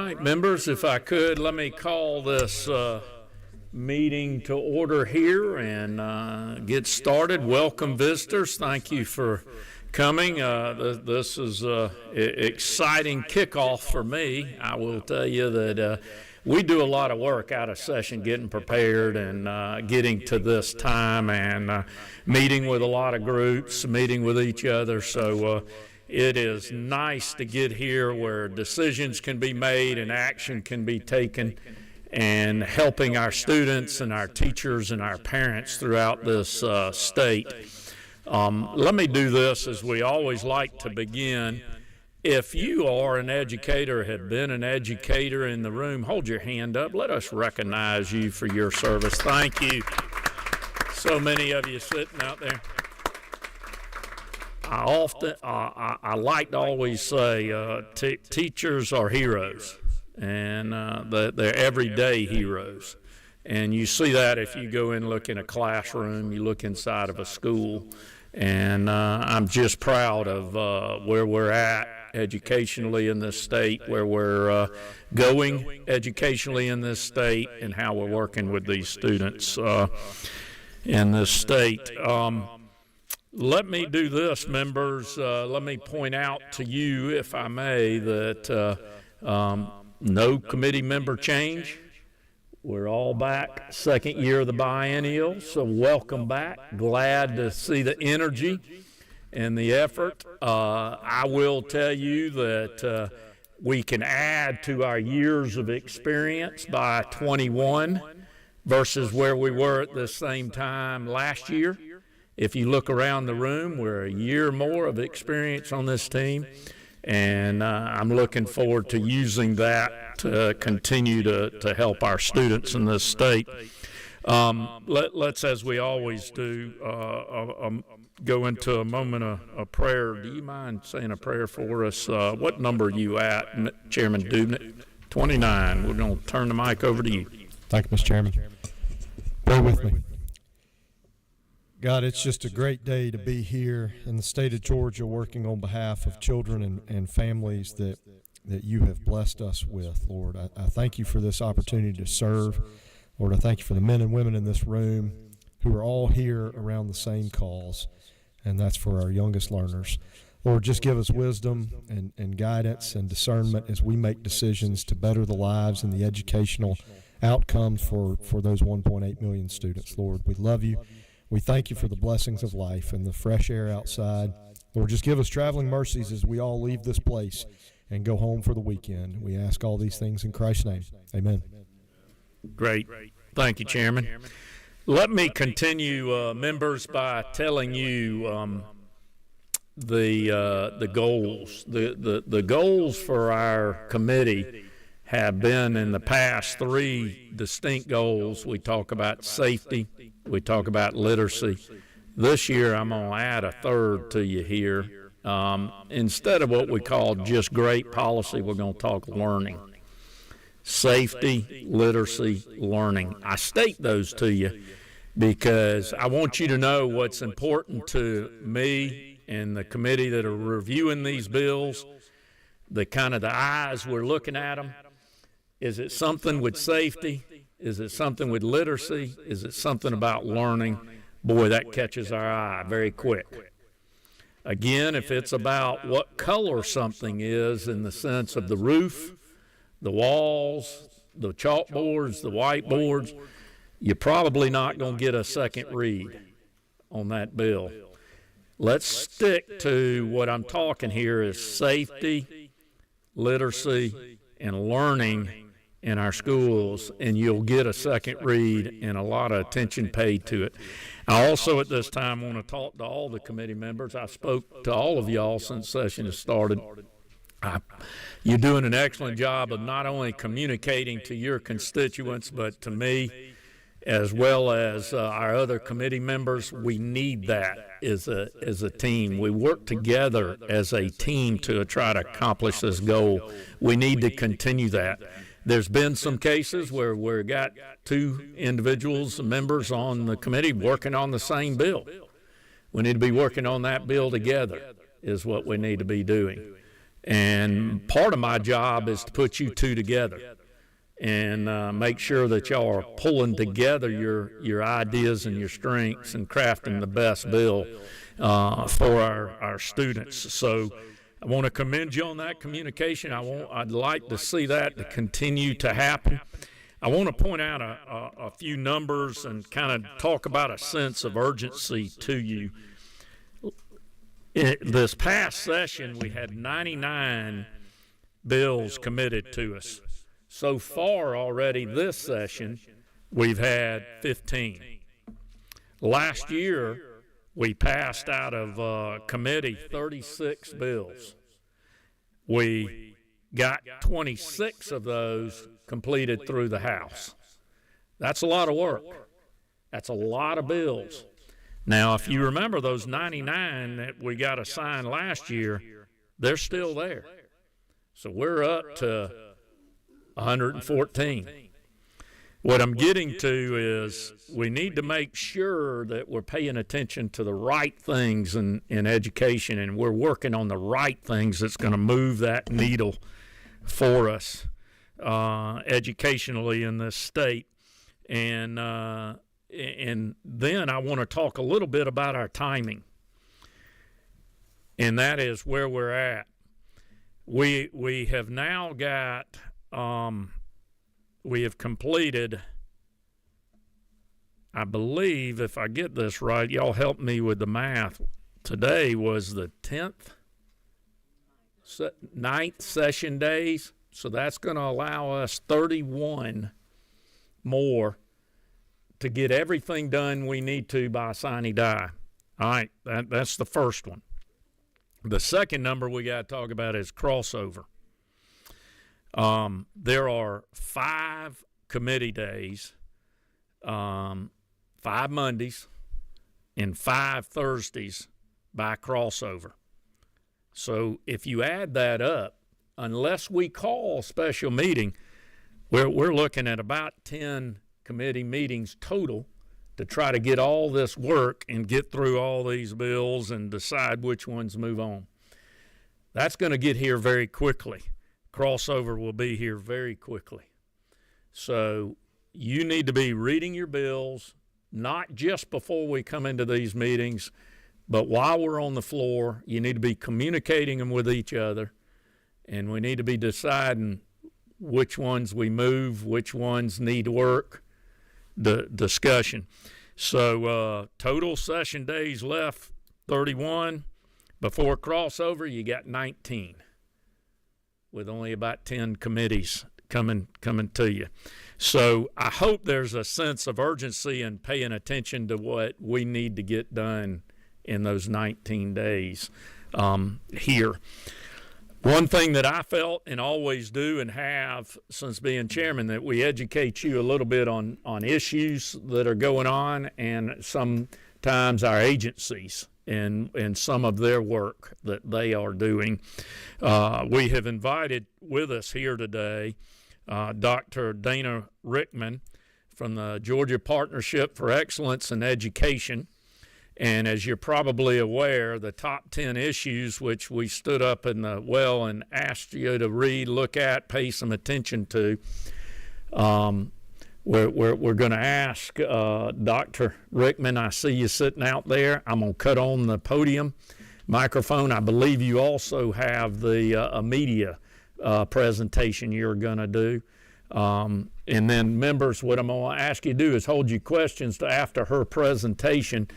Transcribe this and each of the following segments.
right, members, if I could, let me call this meeting to order here and get started. Welcome, visitors. Thank you for coming. This is an exciting kickoff for me. I will tell you that we do a lot of work out of session getting prepared and getting to this time and meeting with a lot of groups, meeting with each other. So it is nice to get here where decisions can be made and action can be taken and helping our students and our teachers and our parents throughout this state. Let me do this as we always like to begin. If you are an educator, have been an educator in the room, hold your hand up. Let us recognize you for your service. Thank you. So many of you sitting out there. I like to always say teachers are heroes, and they're everyday heroes. And you see that if you go in and look in a classroom, you look inside of a school. And I'm just proud of where we're at educationally in this state, where we're going educationally in this state, and how we're working with these students in this state. Let me do this, members. Let me point out to you, if I may, that no committee member change. We're all back, second year of the biennial, so welcome back. Glad to see the energy and the effort. I will tell you that we can add to our years of experience by 21 versus where we were at the same time last year. If you look around the room, we're a year more of experience on this team, and I'm looking forward to using that to continue to help our students in this state. Let's, as we always do, go into a moment of prayer. Do you mind saying a prayer for us? What number are you at, Chairman Dubnik? 29. We're going to turn the mic over to you. Thank you, Mr. Chairman. Bear with me. God, it's just a great day to be here in the state of Georgia working on behalf of children and families that you have blessed us with, Lord. I thank you for this opportunity to serve. Lord, I thank you for the men and women in this room who are all here around the same cause, and that's for our youngest learners. Lord, just give us wisdom and guidance and discernment as we make decisions to better the lives and the educational outcomes for those 1.8 million students. Lord, we love you. We thank you for the blessings of life and the fresh air outside. Lord, just give us traveling mercies as we all leave this place and go home for the weekend. We ask all these things in Christ's name. Amen. Great. Thank you, Chairman. Let me continue, members, by telling you the goals. The goals for our committee have been in the past three distinct goals. We talk about safety. We talk about literacy. This year, I'm going to add a third to you here. Instead of what we call just great policy, we're going to talk learning. Safety, literacy, learning. I state those to you because I want you to know what's important to me and the committee that are reviewing these bills, the eyes we're looking at them. Is it something with safety? Is it something with literacy? Is it something about learning? Boy, that catches our eye very quick. Again, if it's about what color something is in the sense of the roof, the walls, the chalkboards, the whiteboards, you're probably not going to get a second read on that bill. Let's stick to what I'm talking here is safety, literacy, and learning in our schools, and you'll get a second read and a lot of attention paid to it. I also at this time want to talk to all the committee members. I spoke to all of y'all since session has started. You're doing an excellent job of not only communicating to your constituents, but to me, as well as our other committee members. We need that as a team. We work together as a team to try to accomplish this goal. We need to continue that. There's been some cases where we've got two individuals, members on the committee working on the same bill. We need to be working on that bill together is what we need to be doing. And part of my job is to put you two together and make sure that y'all are pulling together your ideas and your strengths and crafting the best bill for our students. So I want to commend you on that communication. I'd like to see that to continue to happen. I want to point out a few numbers and kind of talk about a sense of urgency to you. This past session, we had 99 bills committed to us. So far already this session, we've had 15. Last year, we passed out of committee 36 bills. We got 26 of those completed through the House. That's a lot of work. That's a lot of bills. Now, if you remember those 99 that we got assigned last year, they're still there. So we're up to 114. What I'm getting to is we need to make sure that we're paying attention to the right things in education, and we're working on the right things that's going to move that needle for us educationally in this state. And then I want to talk a little bit about our timing, and that is where we're at. We have now got we have completed, I believe, if I get this right, y'all help me with the math. Today was the 9th session days, so that's going to allow us 31 more to get everything done we need to by sine die. All right, that's the first one. The second number we got to talk about is crossover. There are 5 committee days, 5 Mondays, and 5 Thursdays by crossover. So if you add that up, unless we call a special meeting, we're looking at about 10 committee meetings total to try to get all this work and get through all these bills and decide which ones move on. That's going to get here very quickly. Crossover will be here very quickly. So you need to be reading your bills, not just before we come into these meetings, but while we're on the floor. You need to be communicating them with each other, and we need to be deciding which ones we move, which ones need work, the discussion. So total session days left 31. Before crossover, you got 19, with only about 10 committees coming to you. So I hope there's a sense of urgency in paying attention to what we need to get done in those 19 days here. One thing that I felt and always do and have since being chairman, that we educate you a little bit on issues that are going on, and sometimes our agencies and some of their work that they are doing. We have invited with us here today Dr. Dana Rickman from the Georgia Partnership for Excellence in Education. And as you're probably aware, the top 10 issues which we stood up in the well and asked you to read, look at, pay some attention to, we're going to ask Dr. Rickman. I see you sitting out there. I'm going to cut on the podium microphone. I believe you also have the media presentation you're going to do. And then members, what I'm going to ask you to do is hold your questions to after her presentation,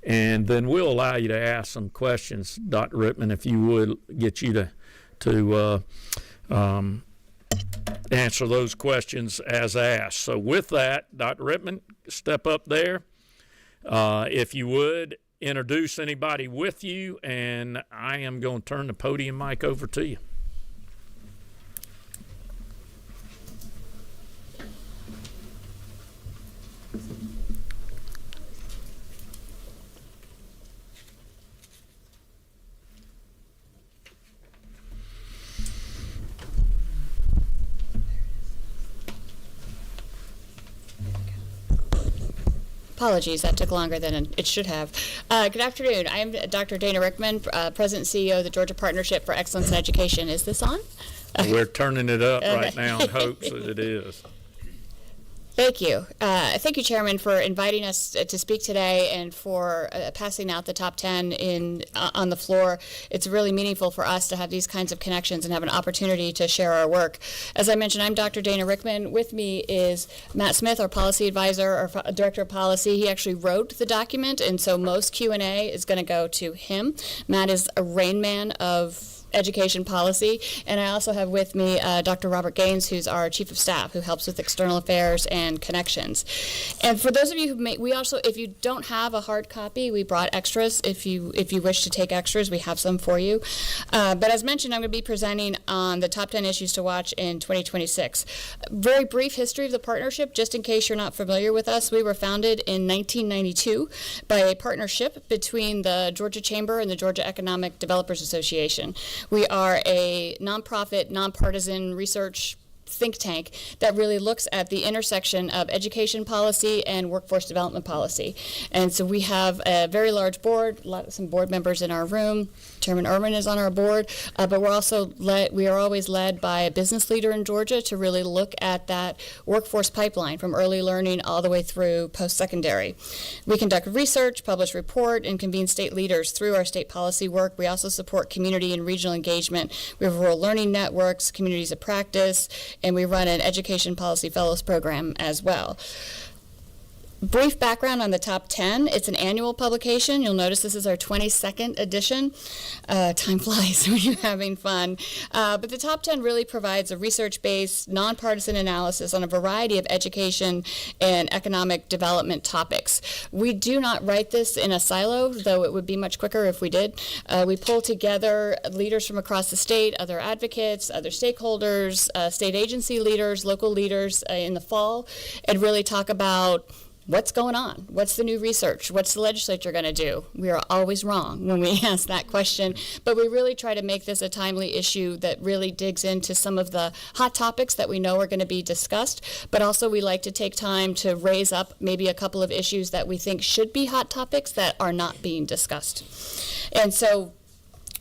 and then we'll allow you to ask some questions, Dr. Rickman, if you would, get you to answer those questions as asked. So with that, Dr. Rickman, step up there. If you would, introduce anybody with you, and I am going to turn the podium mic over to you. Apologies, that took longer than it should have. Good afternoon. I am Dr. Dana Rickman, President and CEO of the Georgia Partnership for Excellence in Education. Is this on? We're turning it up Okay. right now in hopes that it is. Thank you. Thank you, Chairman, for inviting us to speak today and for passing out the top 10 on the floor. It's really meaningful for us to have these kinds of connections and have an opportunity to share our work. As I mentioned, I'm Dr. Dana Rickman. With me is Matt Smith, our policy advisor, our director of policy. He actually wrote the document, and so most Q&A is going to go to him. Matt is a rain man of education policy, and I also have with me Dr. Robert Gaines, who's our chief of staff, who helps with external affairs and connections. And for those of you we also, if you don't have a hard copy, we brought extras. If you wish to take extras, we have some for you. But as mentioned, I'm going to be presenting on the top 10 issues to watch in 2026. Very brief history of the partnership, just in case you're not familiar with us. We were founded in 1992 by a partnership between the Georgia Chamber and the Georgia Economic Developers Association. We are a nonprofit, nonpartisan research think tank that really looks at the intersection of education policy and workforce development policy. And so we have a very large board, some board members in our room. Chairman Ehrman is on our board, but we are always led by a business leader in Georgia to really look at that workforce pipeline from early learning all the way through post-secondary. We conduct research, publish report, and convene state leaders through our state policy work. We also support community and regional engagement. We have rural learning networks, communities of practice, and we run an education policy fellows program as well. Brief background on the top 10. It's an annual publication. You'll notice this is our 22nd edition. Time flies when you're having fun. But the top 10 really provides a research-based, nonpartisan analysis on a variety of education and economic development topics. We do not write this in a silo, though it would be much quicker if we did. We pull together leaders from across the state, other advocates, other stakeholders, state agency leaders, local leaders in the fall, and really talk about what's going on? What's the new research? What's the legislature going to do? We are always wrong when we ask that question, but we really try to make this a timely issue that really digs into some of the hot topics that we know are going to be discussed, but also we like to take time to raise up maybe a couple of issues that we think should be hot topics that are not being discussed. And so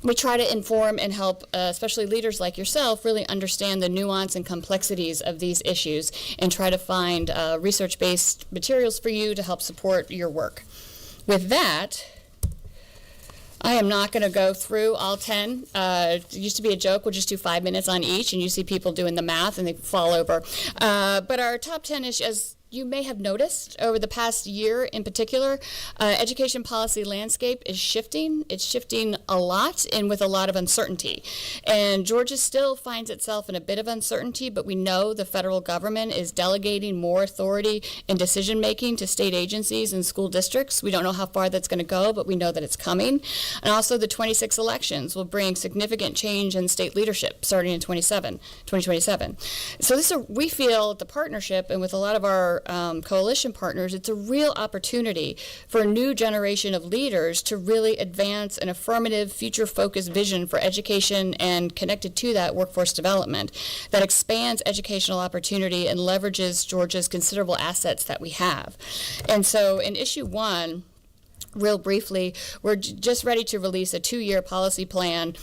we try to inform and help, especially leaders like yourself, really understand the nuance and complexities of these issues and try to find research-based materials for you to help support your work. With that, I am not going to go through all 10. It used to be a joke, we'll just do 5 minutes on each, and you see people doing the math and they fall over. But our top 10 issues, as you may have noticed over the past year in particular, education policy landscape is shifting. It's shifting a lot and with a lot of uncertainty. And Georgia still finds itself in a bit of uncertainty, but we know the federal government is delegating more authority and decision making to state agencies and school districts. We don't know how far that's going to go, but we know that it's coming. And also the 26 elections will bring significant change in state leadership starting in 2027. So we feel at the partnership and with a lot of our coalition partners, it's a real opportunity for a new generation of leaders to really advance an affirmative, future-focused vision for education and connected to that workforce development that expands educational opportunity and leverages Georgia's considerable assets that we have. And so in issue 1, real briefly, we're just ready to release a 2-year policy plan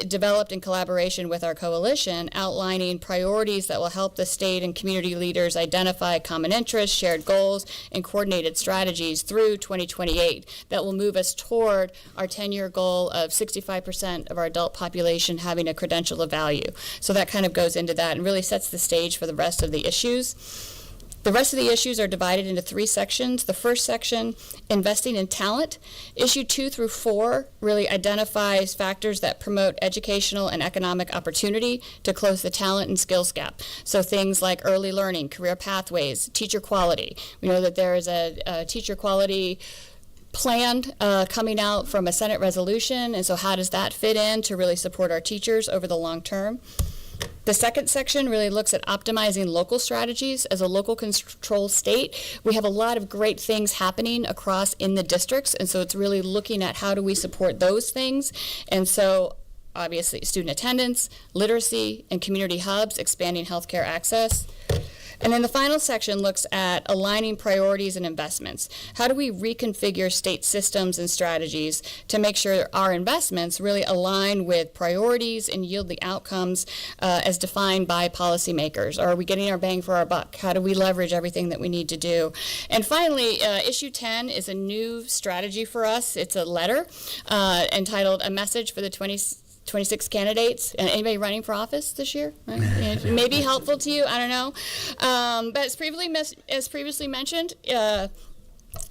developed in collaboration with our coalition, outlining priorities that will help the state and community leaders identify common interests, shared goals, and coordinated strategies through 2028 that will move us toward our 10-year goal of 65% of our adult population having a credential of value. So that kind of goes into that and really sets the stage for the rest of the issues. The rest of the issues are divided into 3 sections. The first section, investing in talent. Issue 2 through 4 really identifies factors that promote educational and economic opportunity to close the talent and skills gap. So things like early learning, career pathways, teacher quality. We know that there is a teacher quality plan coming out from a Senate resolution, and so how does that fit in to really support our teachers over the long term? The second section really looks at optimizing local strategies. As a local control state, we have a lot of great things happening across in the districts, and so it's really looking at how do we support those things. And so obviously student attendance, literacy, and community hubs, expanding healthcare access. And then the final section looks at aligning priorities and investments. How do we reconfigure state systems and strategies to make sure our investments really align with priorities and yield the outcomes as defined by policymakers? Are we getting our bang for our buck? How do we leverage everything that we need to do? And finally, issue 10 is a new strategy for us. It's a letter entitled A Message for the 26 candidates. Anybody running for office this year? It may be helpful to you, I don't know. But as previously mentioned,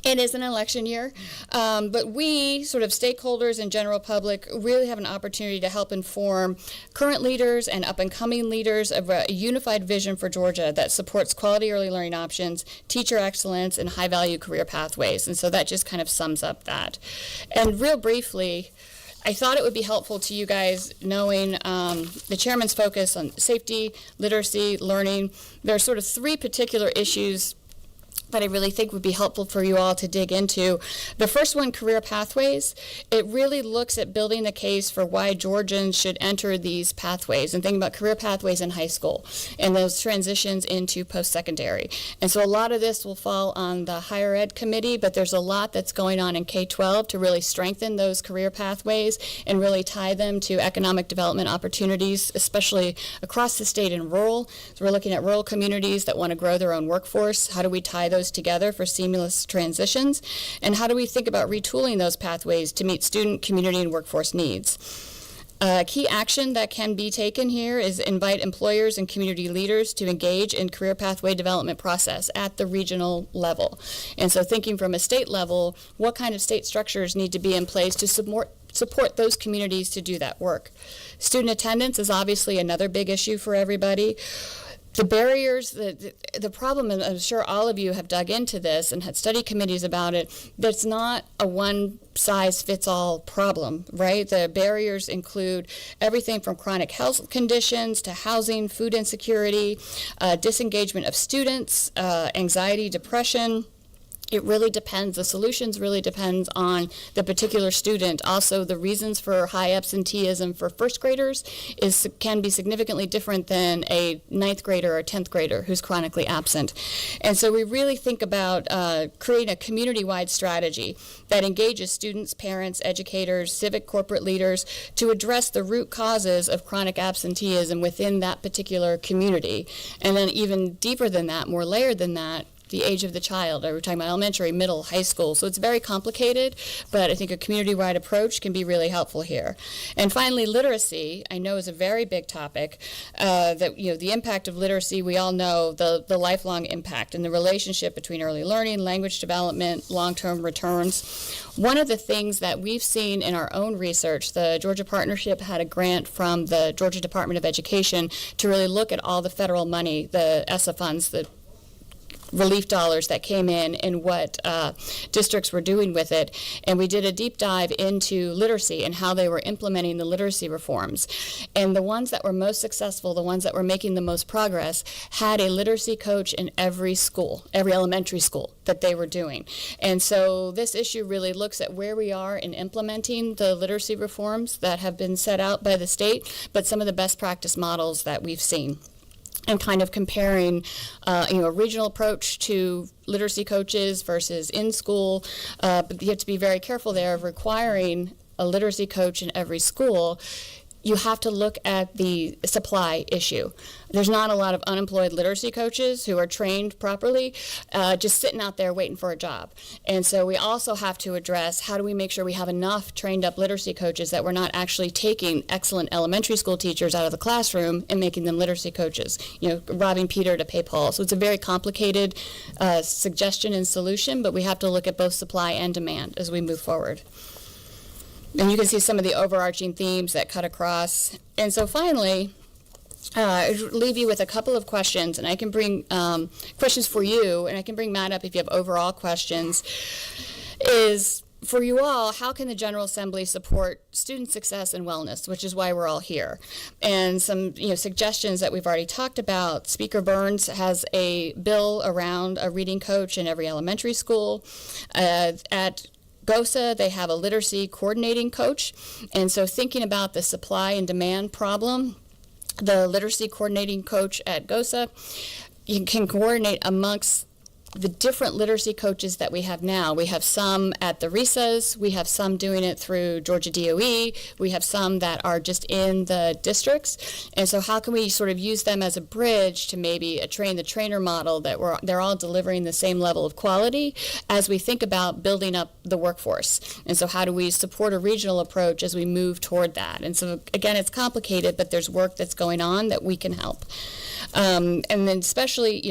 it is an election year, but we, sort of stakeholders and general public, really have an opportunity to help inform current leaders and up-and-coming leaders of a unified vision for Georgia that supports quality early learning options, teacher excellence, and high-value career pathways. And so that just kind of sums up that. And real briefly, I thought it would be helpful to you guys knowing the chairman's focus on safety, literacy, learning. There are sort of three particular issues that I really think would be helpful for you all to dig into. The first one, career pathways. It really looks at building the case for why Georgians should enter these pathways and think about career pathways in high school and those transitions into post-secondary. And so a lot of this will fall on the higher ed committee, but there's a lot that's going on in K-12 to really strengthen those career pathways and really tie them to economic development opportunities, especially across the state and rural. So we're looking at rural communities that want to grow their own workforce. How do we tie those together for seamless transitions? And how do we think about retooling those pathways to meet student, community, and workforce needs? Key action that can be taken here is invite employers and community leaders to engage in career pathway development process at the regional level. And so thinking from a state level, what kind of state structures need to be in place to support those communities to do that work? Student attendance is obviously another big issue for everybody. The barriers, the problem, and I'm sure all of you have dug into this and had study committees about it, that's not a one-size-fits-all problem, right? The barriers include everything from chronic health conditions to housing, food insecurity, disengagement of students, anxiety, depression. It really depends. The solutions really depends on the particular student. Also, the reasons for high absenteeism for first graders can be significantly different than a 9th grader or 10th grader who's chronically absent. And so we really think about creating a community-wide strategy that engages students, parents, educators, civic corporate leaders to address the root causes of chronic absenteeism within that particular community. And then even deeper than that, more layered than that, the age of the child. We're talking about elementary, middle, high school. So it's very complicated, but I think a community-wide approach can be really helpful here. And finally, literacy, I know is a very big topic. The impact of literacy, we all know the lifelong impact and the relationship between early learning, language development, long-term returns. One of the things that we've seen in our own research, the Georgia Partnership had a grant from the Georgia Department of Education to really look at all the federal money, the ESSA funds, the relief dollars that came in and what districts were doing with it. And we did a deep dive into literacy and how they were implementing the literacy reforms. And the ones that were most successful, the ones that were making the most progress, had a literacy coach in every school, every elementary school that they were doing. And so this issue really looks at where we are in implementing the literacy reforms that have been set out by the state, but some of the best practice models that we've seen. And kind of comparing, a regional approach to literacy coaches versus in school, but you have to be very careful there of requiring a literacy coach in every school. You have to look at the supply issue. There's not a lot of unemployed literacy coaches who are trained properly, just sitting out there waiting for a job. And so we also have to address how do we make sure we have enough trained up literacy coaches that we're not actually taking excellent elementary school teachers out of the classroom and making them literacy coaches, robbing Peter to pay Paul. So it's a very complicated suggestion and solution, but we have to look at both supply and demand as we move forward. And you can see some of the overarching themes that cut across. And so finally, I leave you with a couple of questions, and I can bring questions for you, and I can bring Matt up if you have overall questions, is for you all, how can the General Assembly support student success and wellness, which is why we're all here? And some suggestions that we've already talked about. Speaker Burns has a bill around a reading coach in every elementary school. At GOSA, they have a literacy coordinating coach. And so thinking about the supply and demand problem, the literacy coordinating coach at GOSA, you can coordinate amongst the different literacy coaches that we have now. We have some at the RISAs, we have some doing it through Georgia DOE, we have some that are just in the districts. And so how can we sort of use them as a bridge to maybe a train the trainer model that they're all delivering the same level of quality as we think about building up the workforce. And so how do we support a regional approach as we move toward that? And so again, it's complicated, but there's work that's going on that we can help. And then especially,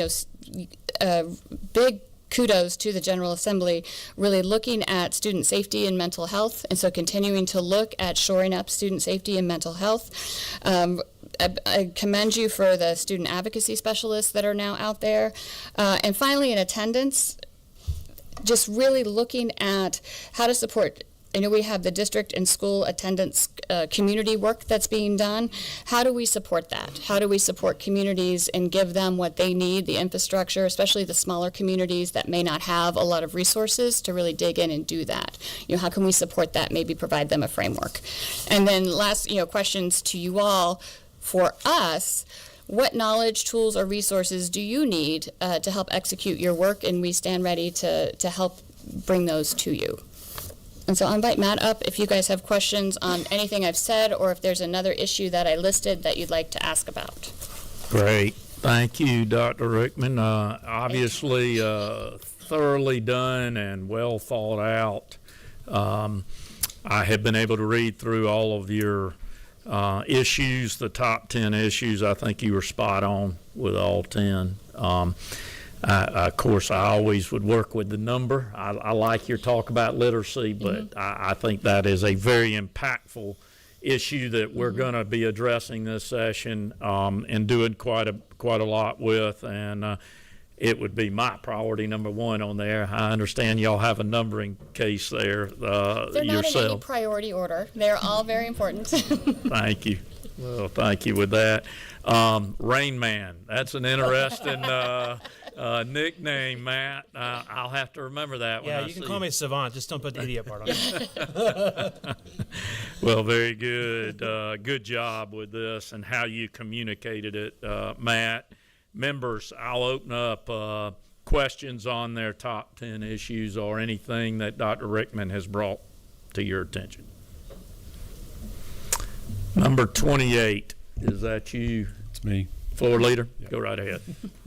big kudos to the General Assembly really looking at student safety and mental health, and so continuing to look at shoring up student safety and mental health. I commend you for the student advocacy specialists that are now out there. And finally, in attendance, just really looking at how to support. I know we have the district and school attendance community work that's being done. How do we support that? How do we support communities and give them what they need, the infrastructure, especially the smaller communities that may not have a lot of resources to really dig in and do that? How can we support that? Maybe provide them a framework. And then last, questions to you all. For us, what knowledge, tools, or resources do you need to help execute your work? And we stand ready to help bring those to you. And so I'll invite Matt up if you guys have questions on anything I've said, or if there's another issue that I listed that you'd like to ask about. Great. Thank you, Dr. Rickman. Obviously, thoroughly done and well thought out. I have been able to read through all of your issues, the top 10 issues. I think you were spot on with all 10. Of course, I always would work with the number. I like your talk about literacy, but I think that is a very impactful issue that we're going to be addressing this session and doing quite a lot with. And it would be my priority number one on there. I understand y'all have a numbering case there They're not in any priority order. They're all very important. Thank you. Well, thank you with that. Rain Man, that's an interesting nickname, Matt. I'll have to remember that. Yeah, you can call me Savant. Just don't put the idiot part on it. Well, very good. Good job with this and how you communicated it, Matt. Members, I'll open up questions on their top 10 issues or anything that Dr. Rickman has brought to your attention. Number 28, is that you? It's me. Floor leader? Yep. Go right ahead.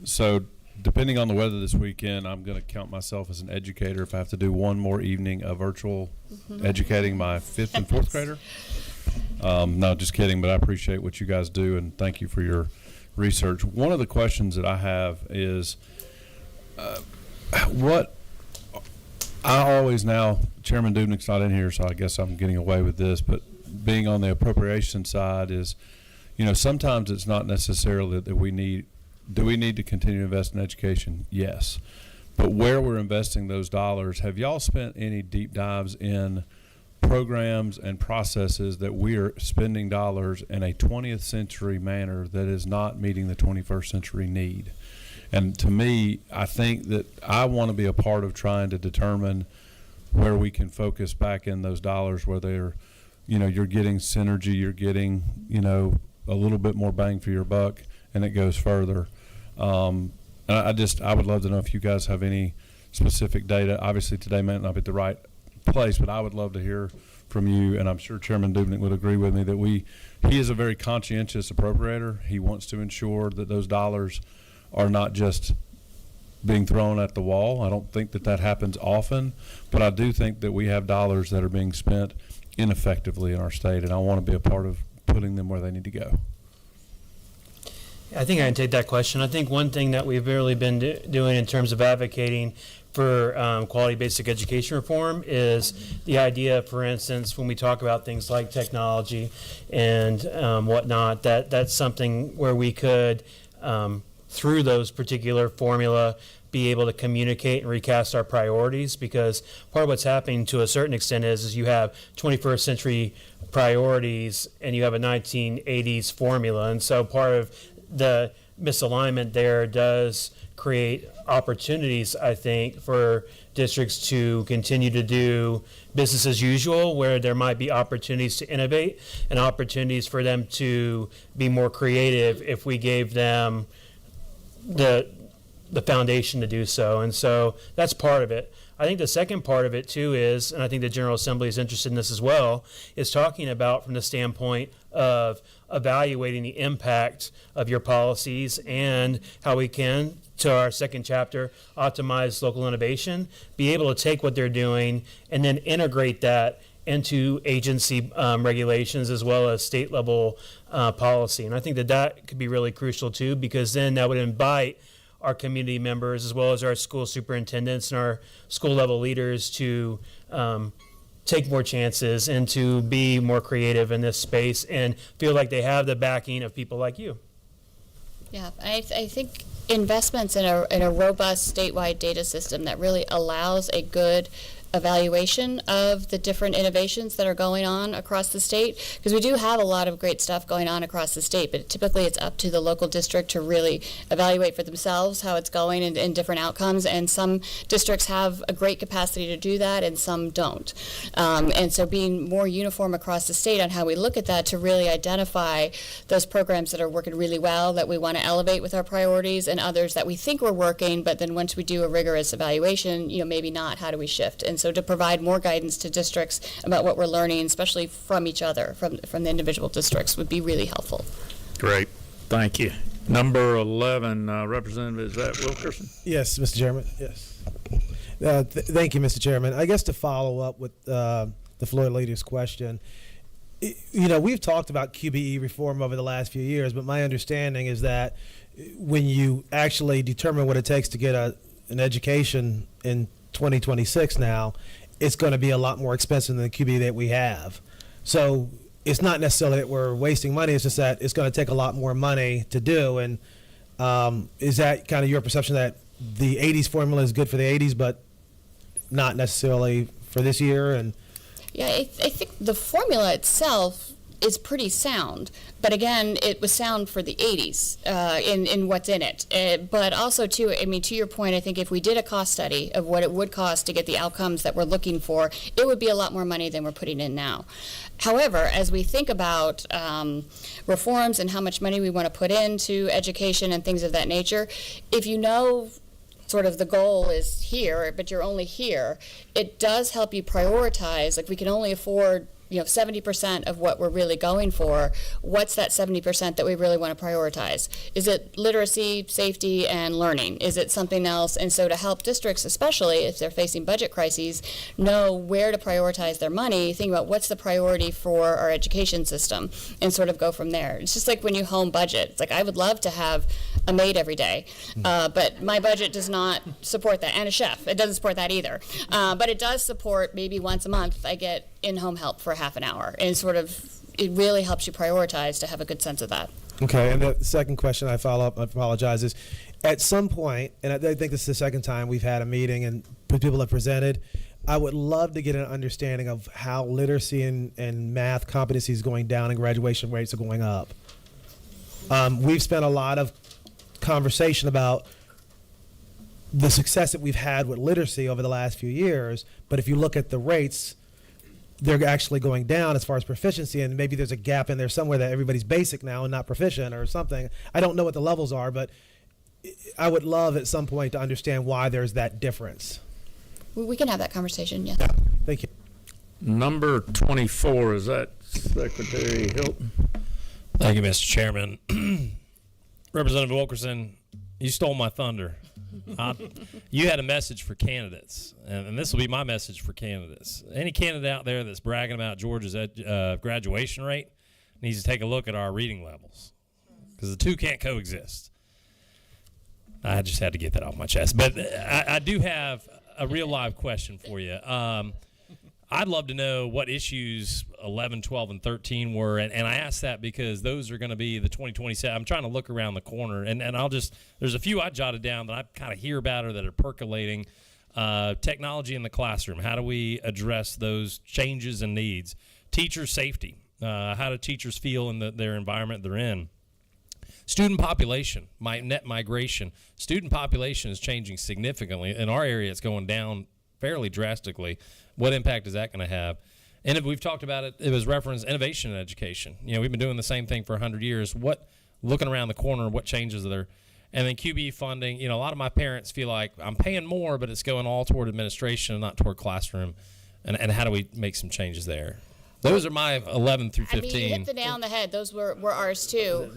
So, depending on the weather this weekend, I'm going to count myself as an educator if I have to do one more evening of virtual educating my 5th and 4th grader. No, just kidding, but I appreciate what you guys do, and thank you for your research. One of the questions that I have is what I always now, Chairman Dubnik's not in here, so I guess I'm getting away with this, but being on the appropriation side is, sometimes it's not necessarily that we need to continue to invest in education? Yes. But where we're investing those dollars, have y'all spent any deep dives in programs and processes that we are spending dollars in a 20th century manner that is not meeting the 21st century need? And to me, I think that I want to be a part of trying to determine where we can focus back in those dollars, where they're, you're getting synergy, you're getting, a little bit more bang for your buck, and it goes further. And I would love to know if you guys have any specific data. Obviously, today might not be the right place, but I would love to hear from you, and I'm sure Chairman Dubnik would agree with me that he is a very conscientious appropriator. He wants to ensure that those dollars are not just being thrown at the wall. I don't think that happens often, but I do think that we have dollars that are being spent ineffectively in our state, and I want to be a part of putting them where they need to go. I think I can take that question. I think one thing that we've really been doing in terms of advocating for quality basic education reform is the idea, for instance, when we talk about things like technology and whatnot, that's something where we could, through those particular formula, be able to communicate and recast our priorities, because part of what's happening to a certain extent is you have 21st century priorities and you have a 1980s formula, and so part of the misalignment there does create opportunities, I think, for districts to continue to do business as usual, where there might be opportunities to innovate and opportunities for them to be more creative if we gave them the the foundation to do so. And so that's part of it. I think the second part of it too is, and I think the General Assembly is interested in this as well, is talking about from the standpoint of evaluating the impact of your policies and how we can, to our second chapter, optimize local innovation, be able to take what they're doing and then integrate that into agency regulations as well as state level policy. And I think that that could be really crucial too, because then that would invite our community members as well as our school superintendents and our school level leaders to take more chances and to be more creative in this space and feel like they have the backing of people like you. Yeah, I think investments in a robust statewide data system that really allows a good evaluation of the different innovations that are going on across the state, because we do have a lot of great stuff going on across the state, but typically it's up to the local district to really evaluate for themselves how it's going and different outcomes, and some districts have a great capacity to do that and some don't. And so being more uniform across the state on how we look at that to really identify those programs that are working really well that we want to elevate with our priorities and others that we think we're working, but then once we do a rigorous evaluation, maybe not, how do we shift? And so to provide more guidance to districts about what we're learning, especially from each other, from the individual districts, would be really helpful. Great. Thank you. Number 11, Representative, is that Wilkerson? Yes, Mr. Chairman. Yes. Thank you, Mr. Chairman. I guess to follow up with the floor leader's question, we've talked about QBE reform over the last few years, but my understanding is that when you actually determine what it takes to get an education in 2026 now, it's going to be a lot more expensive than the QBE that we have. So it's not necessarily that we're wasting money, it's just that it's going to take a lot more money to do. And is that kind of your perception that the 80s formula is good for the 80s, but not necessarily for this year? And yeah, I think the formula itself is pretty sound, but again, it was sound for the 80s in what's in it. But also, too, to your point, I think if we did a cost study of what it would cost to get the outcomes that we're looking for, it would be a lot more money than we're putting in now. However, as we think about reforms and how much money we want to put into education and things of that nature, if sort of the goal is here, but you're only here, it does help you prioritize. Like, we can only afford 70% of what we're really going for. What's that 70% that we really want to prioritize? Is it literacy, safety, and learning? Is it something else? And so to help districts, especially if they're facing budget crises, know where to prioritize their money, think about what's the priority for our education system and sort of go from there. It's just like when you home budget. It's like, I would love to have a maid every day, but my budget does not support that, and a chef. It doesn't support that either. But it does support maybe once a month I get in-home help for half an hour, and sort of it really helps you prioritize to have a good sense of that. okay, and the second question I follow up, I apologize, is at some point, and I think this is the second time we've had a meeting and people have presented, I would love to get an understanding of how literacy and math competency is going down and graduation rates are going up. We've spent a lot of conversation about the success that we've had with literacy over the last few years, but if you look at the rates, they're actually going down as far as proficiency, and maybe there's a gap in there somewhere that everybody's basic now and not proficient or something. I don't know what the levels are, but I would love at some point to understand why there's that difference. We can have that conversation, yes. Yeah, thank you. Number 24, is that Secretary Hilton? Thank you, Mr. Chairman. Representative Wilkerson, you stole my thunder. You had a message for candidates, and this will be my message for candidates. Any candidate out there that's bragging about Georgia's graduation rate needs to take a look at our reading levels, because the two can't coexist. I just had to get that off my chest. But I do have a real live question for you. I'd love to know what issues 11, 12, and 13 were, and I ask that because those are going to be the 2027. I'm trying to look around the corner, and there's a few I jotted down that I kind of hear about or that are percolating. Technology in the classroom, how do we address those changes and needs? Teacher safety, how do teachers feel in their environment they're in? Student population, net migration. Student population is changing significantly. In our area, it's going down fairly drastically. What impact is that going to have? And if we've talked about it, it was referenced innovation in education. We've been doing the same thing for 100 years. Looking around the corner, what changes are there? And then QBE funding, a lot of my parents feel like I'm paying more, but it's going all toward administration and not toward classroom. And how do we make some changes there? Those are my 11 through 15. I mean, you hit the nail on the head. Those were ours too.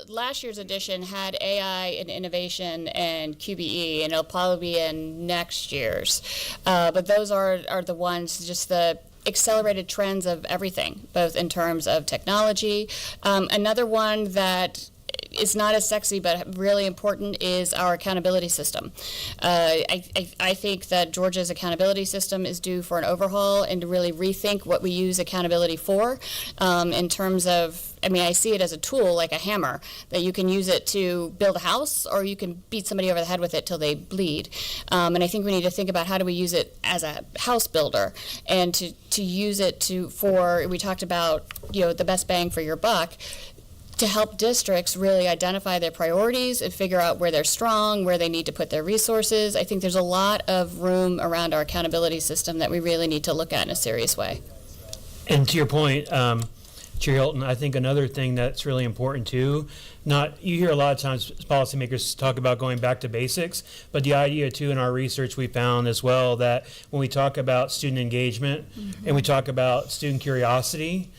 Last year's edition had AI and innovation and QBE, and it'll probably be in next year's. But those are the ones, just the accelerated trends of everything, both in terms of technology. Another one that is not as sexy but really important is our accountability system. I think that Georgia's accountability system is due for an overhaul and to really rethink what we use accountability for in terms of, I see it as a tool, like a hammer, that you can use it to build a house or you can beat somebody over the head with it till they bleed. And I think we need to think about how do we use it as a house builder and to use it for, we talked about, the best bang for your buck, to help districts really identify their priorities and figure out where they're strong, where they need to put their resources. I think there's a lot of room around our accountability system that we really need to look at in a serious way. And to your point, Chair Hilton, I think another thing that's really important too, you hear a lot of times policymakers talk about going back to basics, but the idea too in our research we found as well that when we talk about student engagement and we talk about student curiosity,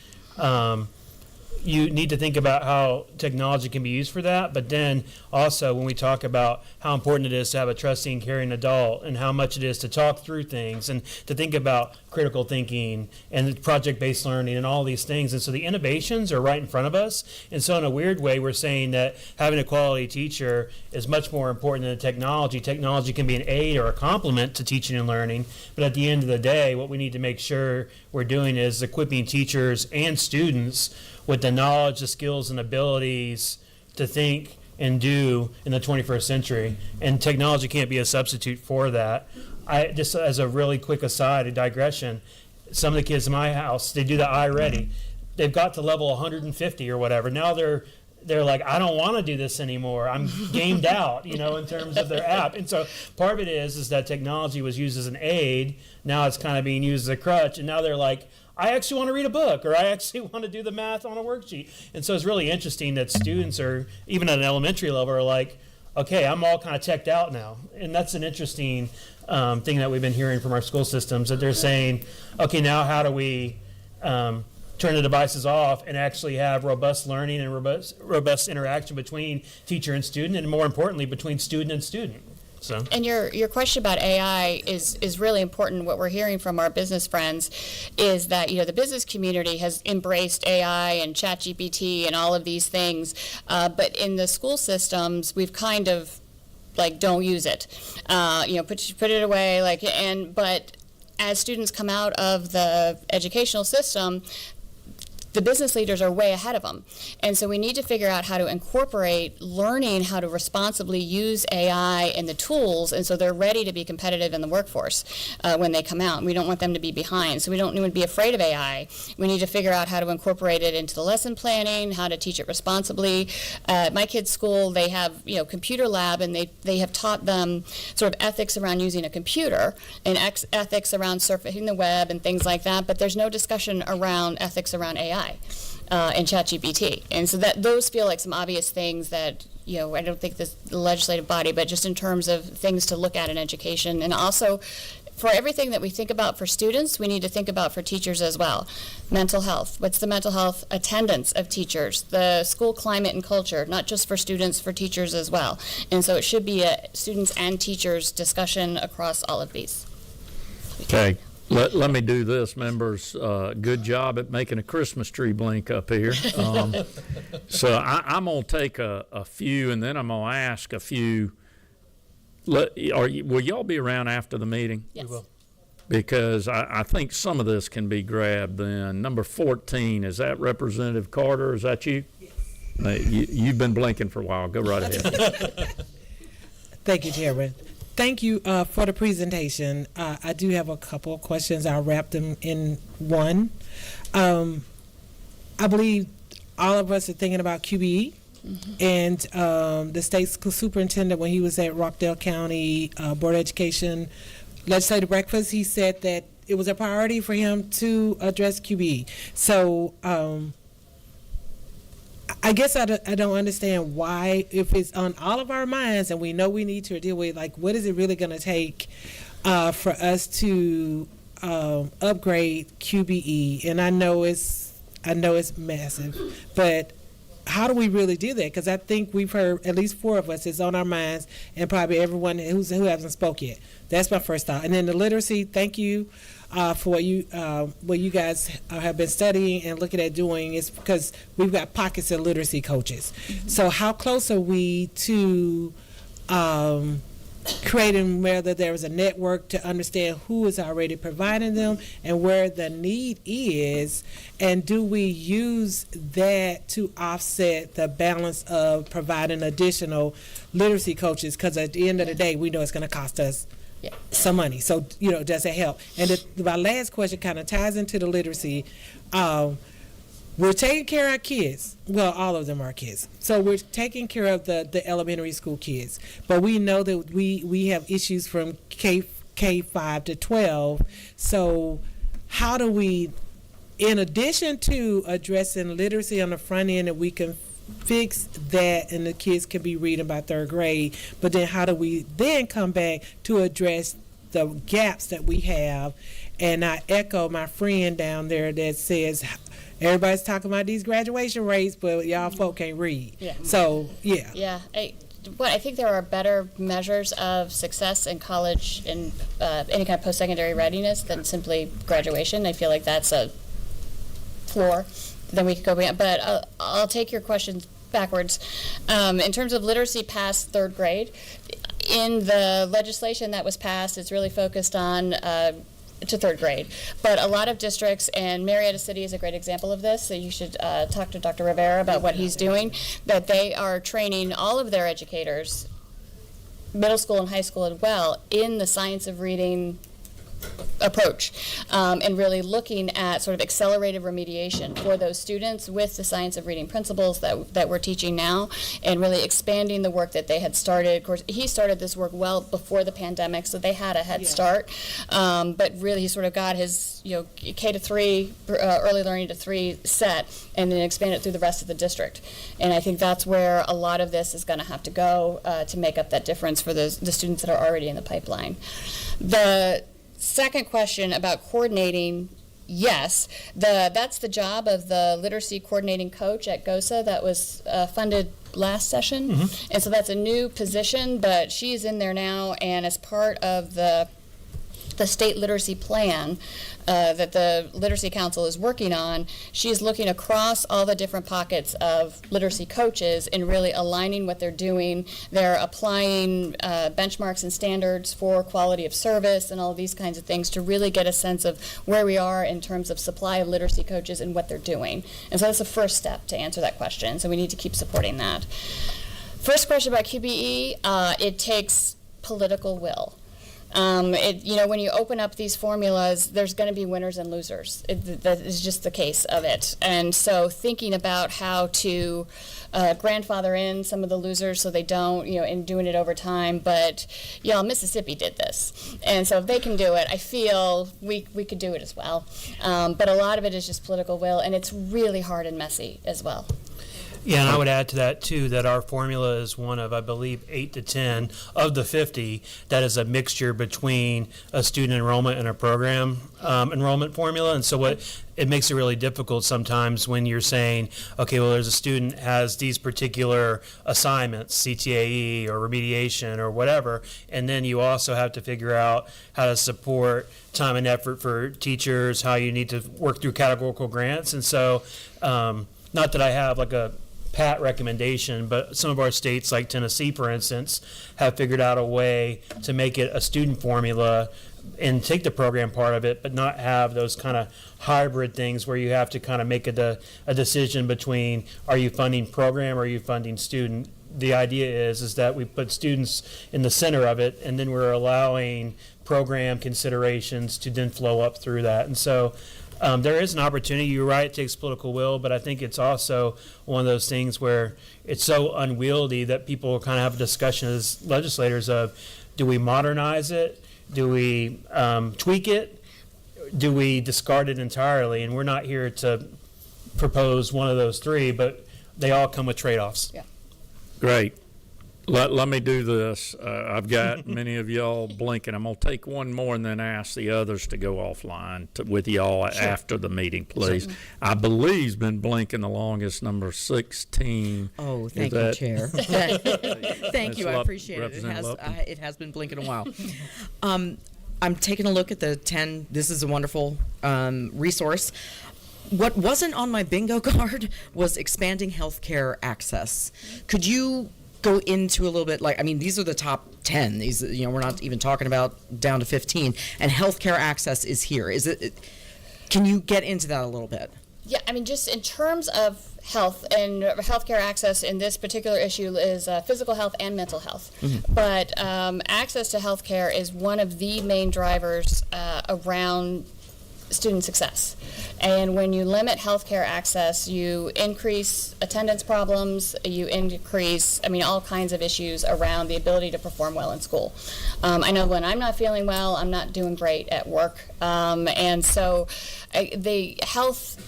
you need to think about how technology can be used for that, but then also when we talk about how important it is to have a trusting, caring adult and how much it is to talk through things and to think about critical thinking and project-based learning and all these things. And so the innovations are right in front of us. And so in a weird way, we're saying that having a quality teacher is much more important than the technology. Technology can be an aid or a complement to teaching and learning, but at the end of the day, what we need to make sure we're doing is equipping teachers and students with the knowledge, the skills, and abilities to think and do in the 21st century. And technology can't be a substitute for that. Just as a really quick aside, a digression, some of the kids in my house, they do the iReady. They've got to level 150 or whatever. Now they're like, I don't want to do this anymore. I'm gamed out, in terms of their app. And so part of it is that technology was used as an aid. Now it's kind of being used as a crutch. And now they're like, I actually want to read a book, or I actually want to do the math on a worksheet. And so it's really interesting that students are, even at an elementary level, are like, okay, I'm all kind of checked out now. And that's an interesting thing that we've been hearing from our school systems, that they're saying, okay, now how do we turn the devices off and actually have robust learning and robust interaction between teacher and student, and more importantly, between student and student. So. And your question about AI is really important. What we're hearing from our business friends is that the business community has embraced AI and ChatGPT and all of these things, but in the school systems we've kind of don't use it, put it away, but as students come out of the educational system, the business leaders are way ahead of them. And so we need to figure out how to incorporate learning how to responsibly use AI and the tools, and so they're ready to be competitive in the workforce when they come out. We don't want them to be behind. So we don't need to be afraid of AI. We need to figure out how to incorporate it into the lesson planning, how to teach it responsibly. My kids' school, they have computer lab, and they have taught them sort of ethics around using a computer and ethics around surfing the web and things like that, but there's no discussion around ethics around AI. And ChatGPT, and so that those feel like some obvious things that I don't think the legislative body, but just in terms of things to look at in education, and also for everything that we think about for students, we need to think about for teachers as well. Mental health. What's the mental health attendance of teachers? The school climate and culture, not just for students, for teachers as well. And so it should be a students and teachers discussion across all of these. Okay. Let me do this, members. Good job at making a Christmas tree blink up here. So I'm going to take a few, and then I'm going to ask a few. Will y'all be around after the meeting? Yes. We will. Because I think some of this can be grabbed then. Number 14, is that Representative Carter? Is that you? Yes. You've been blinking for a while. Go right ahead. Thank you, Chairman. Thank you for the presentation. I do have a couple of questions. I'll wrap them in one. I believe all of us are thinking about QBE, and the state superintendent, when he was at Rockdale County Board of Education legislative breakfast, he said that it was a priority for him to address QBE. So I guess I don't understand why, if it's on all of our minds and we know we need to deal with, like, what is it really going to take for us to upgrade QBE? And I know it's massive, but how do we really do that? Because I think we've heard at least 4 of us is on our minds, and probably everyone who hasn't spoke yet. That's my first thought. And then the literacy. Thank you for what you guys have been studying and looking at doing. Is because we've got pockets of literacy coaches. So how close are we to creating whether there is a network to understand who is already providing them and where the need is, and do we use that to offset the balance of providing additional literacy coaches? Because at the end of the day, we know it's going to cost us some money. So, does that help? And my last question kind of ties into the literacy. We're taking care of our kids. Well, all of them are kids. So we're taking care of the elementary school kids. But we know that we have issues from K5 to 12. So how do we, in addition to addressing literacy on the front end, that we can fix that and the kids can be reading by 3rd grade, but then how do we then come back to address the gaps that we have? And I echo my friend down there that says, everybody's talking about these graduation rates, but y'all folk can't read. Yeah. So, yeah. Yeah. I think there are better measures of success in college and any kind of post-secondary readiness than simply graduation. I feel like that's a floor. Then we could go beyond. But I'll take your questions backwards. In terms of literacy past 3rd grade, in the legislation that was passed, it's really focused on to 3rd grade. But a lot of districts, and Marietta City is a great example of this, so you should talk to Dr. Rivera about what he's doing, that they are training all of their educators, middle school and high school as well, in the science of reading approach, and really looking at sort of accelerated remediation for those students with the science of reading principles that we're teaching now, and really expanding the work that they had started. Of course, he started this work well before the pandemic, so they had a head start, but really he sort of got his K to 3, early learning to 3 set, and then expand it through the rest of the district. And I think that's where a lot of this is going to have to go to make up that difference for the students that are already in the pipeline. The second question about coordinating, yes, that's the job of the literacy coordinating coach at GOSA that was funded last session. And so that's a new position, but she's in there now, and as part of the state literacy plan that the Literacy Council is working on, she's looking across all the different pockets of literacy coaches and really aligning what they're doing. They're applying benchmarks and standards for quality of service and all of these kinds of things to really get a sense of where we are in terms of supply of literacy coaches and what they're doing. And so that's the first step to answer that question, so we need to keep supporting that. First question about QBE, it takes political will. When you open up these formulas, there's going to be winners and losers. That is just the case of it. And so thinking about how to grandfather in some of the losers so they don't, and doing it over time. But, Mississippi did this. And so if they can do it, I feel we could do it as well. But a lot of it is just political will, and it's really hard and messy as well. Yeah, and I would add to that, too, that our formula is one of, I believe, 8 to 10 of the 50 that is a mixture between a student enrollment and a program enrollment formula. And so it makes it really difficult sometimes when you're saying, okay, well, there's a student has these particular assignments, CTAE or remediation or whatever, and then you also have to figure out how to support time and effort for teachers, how you need to work through categorical grants. And so not that I have like a pat recommendation, but some of our states like Tennessee, for instance, have figured out a way to make it a student formula and take the program part of it, but not have those kind of hybrid things where you have to kind of make a decision between, are you funding program or are you funding student? The idea is that we put students in the center of it, and then we're allowing program considerations to then flow up through that. And so there is an opportunity. You're right, it takes political will, but I think it's also one of those things where it's so unwieldy that people kind of have a discussion as legislators of, do we modernize it? Do we tweak it? Do we discard it entirely? And we're not here to propose one of those three, but they all come with trade-offs. Yeah. Great. Let me do this. I've got many of y'all blinking. I'm going to take one more and then ask the others to go offline with y'all after the meeting, please. I believe he's been blinking the longest, number 16. Oh, Is thank you, that- Chair. Thank you. I appreciate it. Representative Lupton. It has been blinking a while. I'm taking a look at the 10. This is a wonderful resource. What wasn't on my bingo card was expanding healthcare access. Could you go into a little bit, like, I mean, these are the top 10. These, you know, we're not even talking about down to 15. And healthcare access is here. Is it? Can you get into that a little bit? Yeah, I mean, just in terms of health and healthcare access in this particular issue is physical health and mental health. But access to healthcare is one of the main drivers around student success. And when you limit healthcare access, you increase attendance problems, you increase, I mean, all kinds of issues around the ability to perform well in school. I know when I'm not feeling well, I'm not doing great at work. And so the health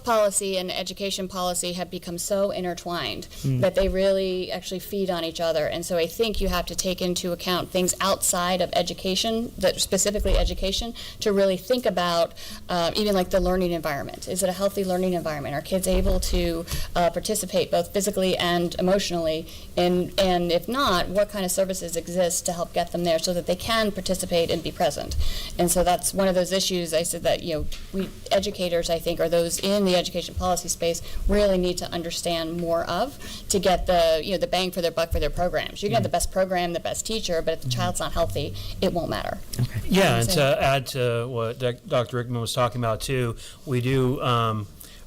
policy and education policy have become so intertwined that they really actually feed on each other. And so I think you have to take into account things outside of education, that specifically education, to really think about even like the learning environment. Is it a healthy learning environment? Are kids able to participate both physically and emotionally? And if not, what kind of services exist to help get them there so that they can participate and be present? And so that's one of those issues. I said that, you know, we educators, I think, or those in the education policy space really need to understand more of to get the, you know, the bang for their buck for their programs. You can have the best program, the best teacher, but if the child's not healthy, it won't matter. Yeah, and to add to what Dr. Rickman was talking about too, we do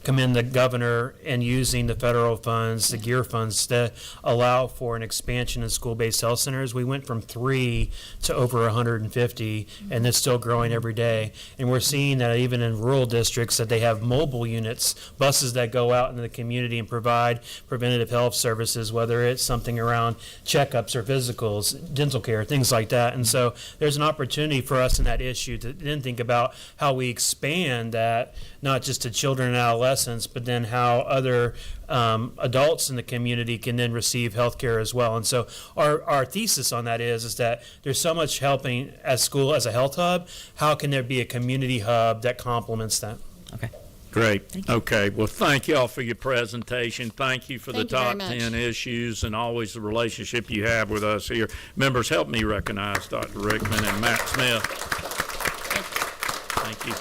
commend the governor in using the federal funds, the GEAR funds, to allow for an expansion in school-based health centers. We went from 3 to over 150, and it's still growing every day. And we're seeing that even in rural districts that they have mobile units, buses that go out into the community and provide preventative health services, whether it's something around checkups or physicals, dental care, things like that. And so there's an opportunity for us in that issue to then think about how we expand that, not just to children and adolescents, but then how other adults in the community can then receive health care as well. And so our thesis on that is that there's so much helping as school as a health hub. How can there be a community hub that complements that? Okay. Great. Okay. Well, thank you all for your presentation. Thank you for the Thank you very top much. 10 issues and always the relationship you have with us here. Members, help me recognize Dr. Rickman and Matt Smith. Thank you.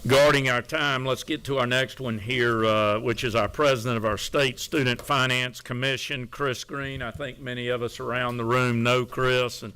Guarding our time, let's get to our next one here, which is our president of our State Student Finance Commission, Chris Green. I think many of us around the room know Chris and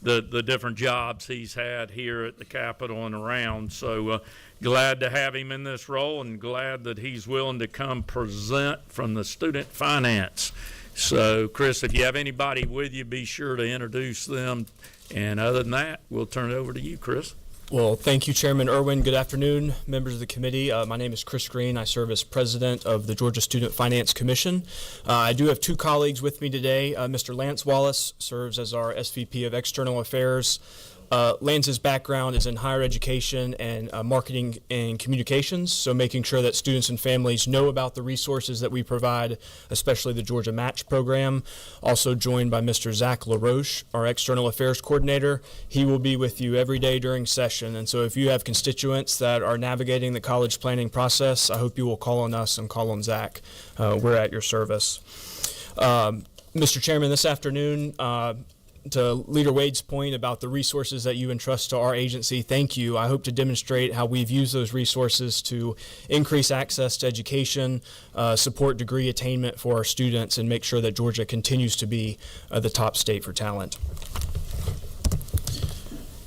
the different jobs he's had here at the Capitol and around. So glad to have him in this role and glad that he's willing to come present from the student finance. So, Chris, if you have anybody with you, be sure to introduce them. And other than that, we'll turn it over to you, Chris. Well, thank you, Chairman Irwin. Good afternoon, members of the committee. My name is Chris Green. I serve as president of the Georgia Student Finance Commission. I do have two colleagues with me today. Mr. Lance Wallace serves as our SVP of External Affairs. Lance's background is in higher education and marketing and communications, so making sure that students and families know about the resources that we provide, especially the Georgia Match program. Also joined by Mr. Zach LaRoche, our External Affairs Coordinator. He will be with you every day during session, and so if you have constituents that are navigating the college planning process, I hope you will call on us and call on Zach. We're at your service. Mr. Chairman, this afternoon, to Leader Wade's point about the resources that you entrust to our agency, thank you. I hope to demonstrate how we've used those resources to increase access to education, support degree attainment for our students, and make sure that Georgia continues to be the top state for talent.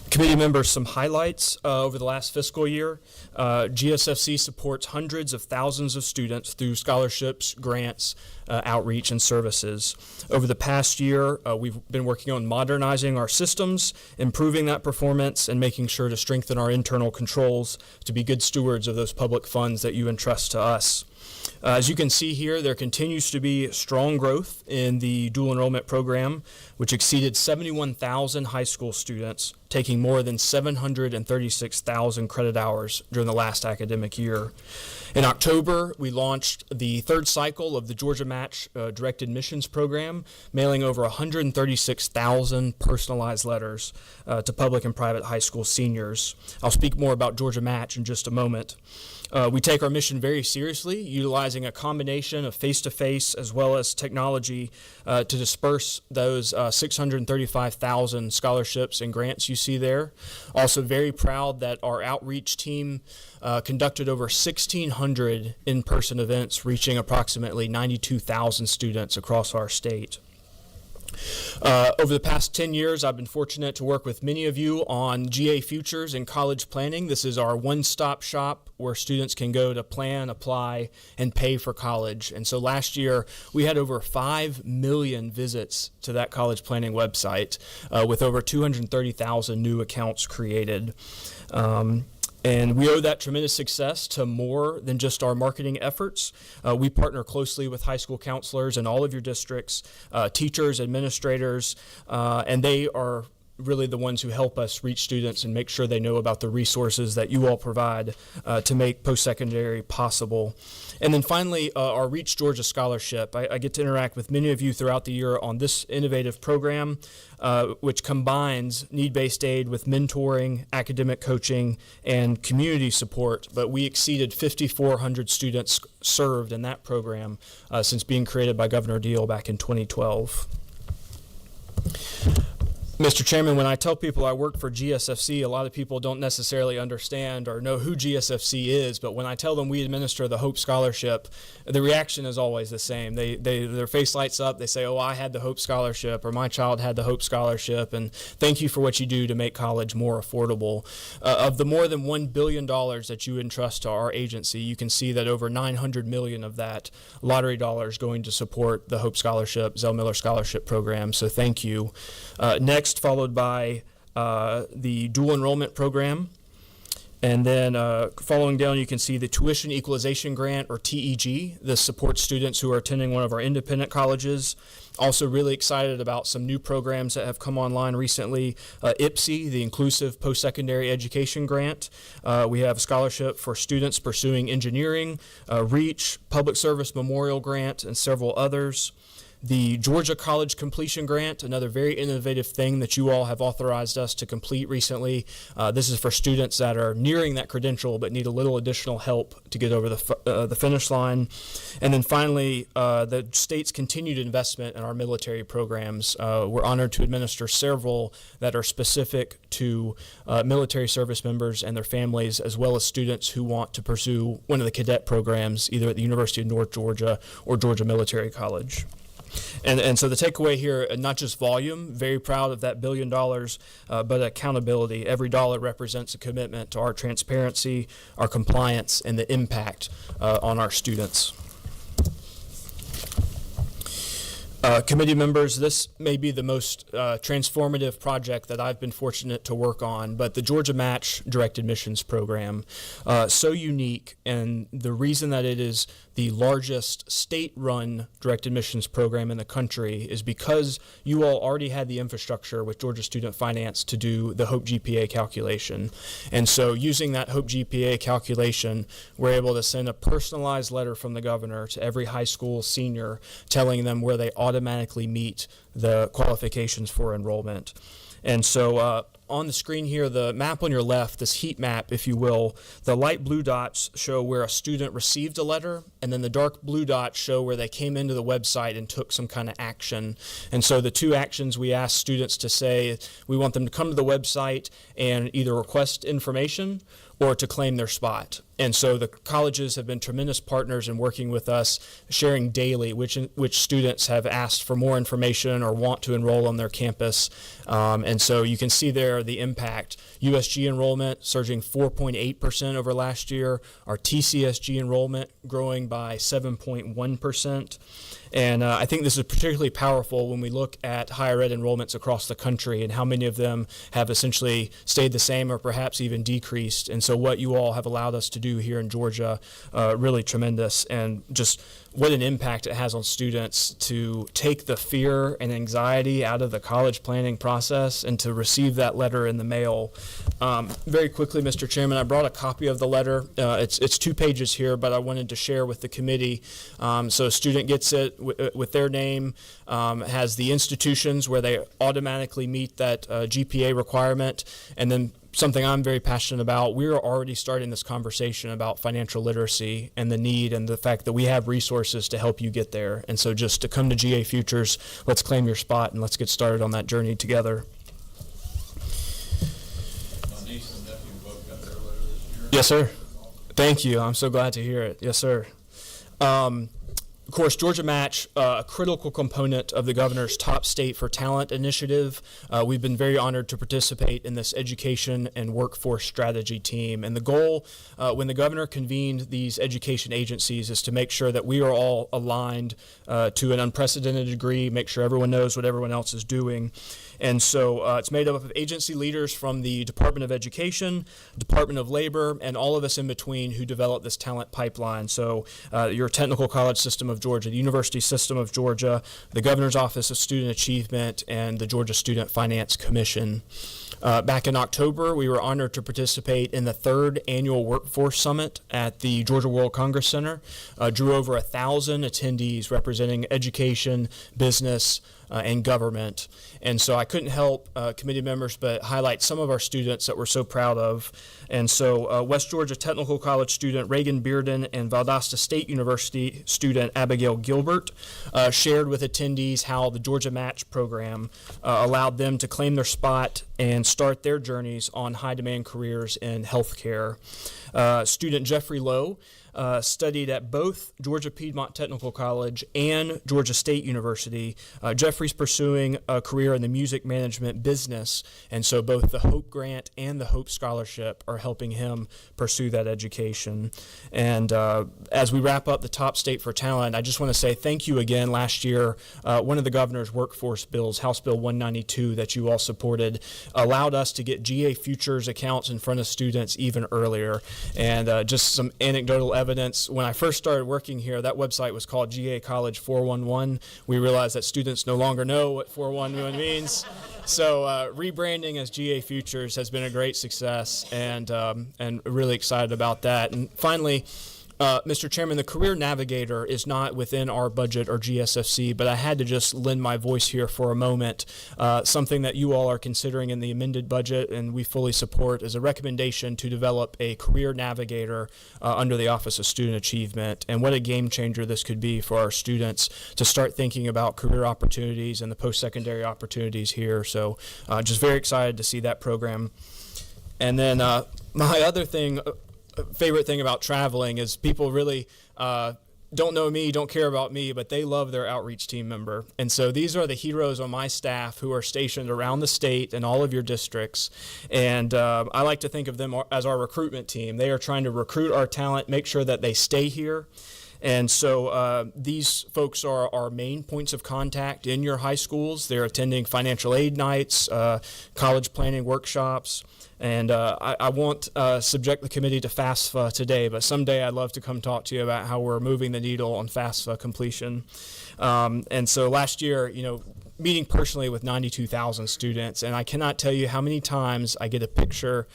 Committee members, some highlights over the last fiscal year. GSFC supports hundreds of thousands of students through scholarships, grants, outreach, and services. Over the past year, we've been working on modernizing our systems, improving that performance, and making sure to strengthen our internal controls to be good stewards of those public funds that you entrust to us. As you can see here, there continues to be strong growth in the dual enrollment program, which exceeded 71,000 high school students taking more than 736,000 credit hours during the last academic year. In October, we launched the third cycle of the Georgia Match Direct Admissions Program, mailing over 136,000 personalized letters to public and private high school seniors. I'll speak more about Georgia Match in just a moment. We take our mission very seriously, utilizing a combination of face-to-face as well as technology to disperse those 635,000 scholarships and grants you see there. Also very proud that our outreach team conducted over 1,600 in-person events, reaching approximately 92,000 students across our state. Over the past 10 years, I've been fortunate to work with many of you on GA Futures and college planning. This is our one-stop shop where students can go to plan, apply, and pay for college. And so last year, we had over 5 million visits to that college planning website with over 230,000 new accounts created. And we owe that tremendous success to more than just our marketing efforts. We partner closely with high school counselors in all of your districts, teachers, administrators, and they are really the ones who help us reach students and make sure they know about the resources that you all provide to make post-secondary possible. And then finally, our Reach Georgia Scholarship. I get to interact with many of you throughout the year on this innovative program, which combines need-based aid with mentoring, academic coaching, and community support. But we exceeded 5,400 students served in that program since being created by Governor Deal back in 2012. Mr. Chairman, when I tell people I work for GSFC, a lot of people don't necessarily understand or know who GSFC is, but when I tell them we administer the Hope Scholarship, the reaction is always the same. Their face lights up, they say, oh, I had the Hope Scholarship, or my child had the Hope Scholarship, and thank you for what you do to make college more affordable. Of the more than $1 billion that you entrust to our agency, you can see that over $900 million of that lottery dollars going to support the Hope Scholarship, Zell Miller Scholarship Program, so thank you. Next, followed by the dual enrollment program. And then following down, you can see the Tuition Equalization Grant, or TEG. This supports students who are attending one of our independent colleges. Also really excited about some new programs that have come online recently. IPSE, the Inclusive Post-Secondary Education Grant. We have a scholarship for students pursuing engineering, REACH, Public Service Memorial Grant, and several others. The Georgia College Completion Grant, another very innovative thing that you all have authorized us to complete recently. This is for students that are nearing that credential but need a little additional help to get over the finish line. And then finally, the state's continued investment in our military programs. We're honored to administer several that are specific to military service members and their families, as well as students who want to pursue one of the cadet programs, either at the University of North Georgia or Georgia Military College. And so the takeaway here, not just volume, very proud of that $1 billion, but accountability. Every dollar represents a commitment to our transparency, our compliance, and the impact on our students. Committee members, this may be the most transformative project that I've been fortunate to work on, but the Georgia Match Direct Admissions Program, so unique, and the reason that it is the largest state-run direct admissions program in the country is because you all already had the infrastructure with Georgia Student Finance to do the Hope GPA calculation. And so using that Hope GPA calculation, we're able to send a personalized letter from the governor to every high school senior telling them where they automatically meet the qualifications for enrollment. And so on the screen here, the map on your left, this heat map, if you will, the light blue dots show where a student received a letter, and then the dark blue dots show where they came into the website and took some kind of action. And so the two actions we ask students to say, we want them to come to the website and either request information or to claim their spot. And so the colleges have been tremendous partners in working with us, sharing daily which students have asked for more information or want to enroll on their campus. And so you can see there the impact. USG enrollment surging 4.8% over last year. Our TCSG enrollment growing by 7.1%. And I think this is particularly powerful when we look at higher ed enrollments across the country and how many of them have essentially stayed the same or perhaps even decreased. And so what you all have allowed us to do here in Georgia, really tremendous, and just what an impact it has on students to take the fear and anxiety out of the college planning process and to receive that letter in the mail. Very quickly, Mr. Chairman, I brought a copy of the letter. It's 2 pages here, but I wanted to share with the committee. So a student gets it with their name, has the institutions where they automatically meet that GPA requirement, and then something I'm very passionate about, we're already starting this conversation about financial literacy and the need and the fact that we have resources to help you get there. And so just to come to GA Futures, let's claim your spot and let's get started on that journey together. My niece and nephew both got their letter this year. Yes, sir. Thank you. I'm so glad to hear it. Yes, sir. Of course, Georgia Match, a critical component of the governor's Top State for Talent initiative. We've been very honored to participate in this education and workforce strategy team. And the goal, when the governor convened these education agencies, is to make sure that we are all aligned to an unprecedented degree, make sure everyone knows what everyone else is doing. And so it's made up of agency leaders from the Department of Education, Department of Labor, and all of us in between who develop this talent pipeline. So your Technical College System of Georgia, the University System of Georgia, the Governor's Office of Student Achievement, and the Georgia Student Finance Commission. Back in October, we were honored to participate in the 3rd Annual Workforce Summit at the Georgia World Congress Center. Drew over 1,000 attendees representing education, business, and government. And so I couldn't help committee members but highlight some of our students that we're so proud of. And so West Georgia Technical College student Reagan Bearden and Valdosta State University student Abigail Gilbert shared with attendees how the Georgia Match program allowed them to claim their spot and start their journeys on high-demand careers in healthcare. Student Jeffrey Lowe studied at both Georgia Piedmont Technical College and Georgia State University. Jeffrey's pursuing a career in the music management business, and so both the Hope Grant and the Hope Scholarship are helping him pursue that education. And as we wrap up the Top State for Talent, I just want to say thank you again. Last year, one of the governor's workforce bills, House Bill 192, that you all supported, allowed us to get GA Futures accounts in front of students even earlier. And just some anecdotal evidence, when I first started working here, that website was called GA College 411. We realized that students no longer know what 411 means. So rebranding as GA Futures has been a great success, and really excited about that. And finally, Mr. Chairman, the Career Navigator is not within our budget or GSFC, but I had to just lend my voice here for a moment. Something that you all are considering in the amended budget and we fully support is a recommendation to develop a Career Navigator under the Office of Student Achievement. And what a game changer this could be for our students to start thinking about career opportunities and the post-secondary opportunities here. So just very excited to see that program. And then my other favorite thing about traveling is people really don't know me, don't care about me, but they love their outreach team member. And so these are the heroes on my staff who are stationed around the state and all of your districts. And I like to think of them as our recruitment team. They are trying to recruit our talent, make sure that they stay here. And so these folks are our main points of contact in your high schools. They're attending financial aid nights, college planning workshops. And I won't subject the committee to FAFSA today, but someday I'd love to come talk to you about how we're moving the needle on FAFSA completion. And so last year, meeting personally with 92,000 students, and I cannot tell you how many times I get a picture.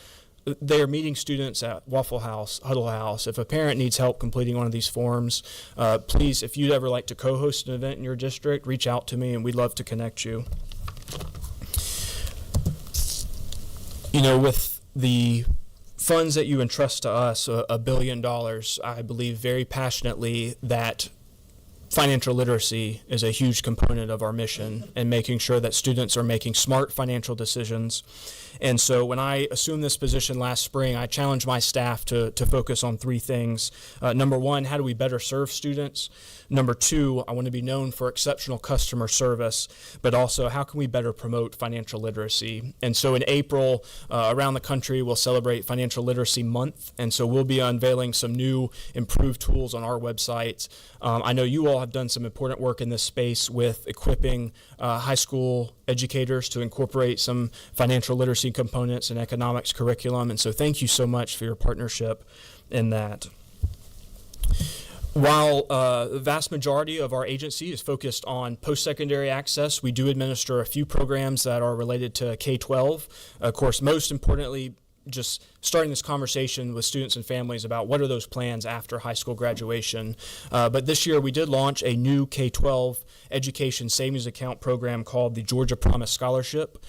They are meeting students at Waffle House, Huddle House. If a parent needs help completing one of these forms, please, if you'd ever like to co-host an event in your district, reach out to me and we'd love to connect you. With the funds that you entrust to us, $1 billion, I believe very passionately that financial literacy is a huge component of our mission and making sure that students are making smart financial decisions. And so when I assumed this position last spring, I challenged my staff to focus on 3 things. Number 1, how do we better serve students? Number 2, I want to be known for exceptional customer service, but also how can we better promote financial literacy? And so in April, around the country, we'll celebrate Financial Literacy Month. And so we'll be unveiling some new improved tools on our website. I know you all all have done some important work in this space with equipping high school educators to incorporate some financial literacy components and economics curriculum. And so thank you so much for your partnership in that. While the vast majority of our agency is focused on post-secondary access, we do administer a few programs that are related to K-12. Of course, most importantly, just starting this conversation with students and families about what are those plans after high school graduation. But this year we did launch a new K-12 education savings account program called the Georgia Promise Scholarship.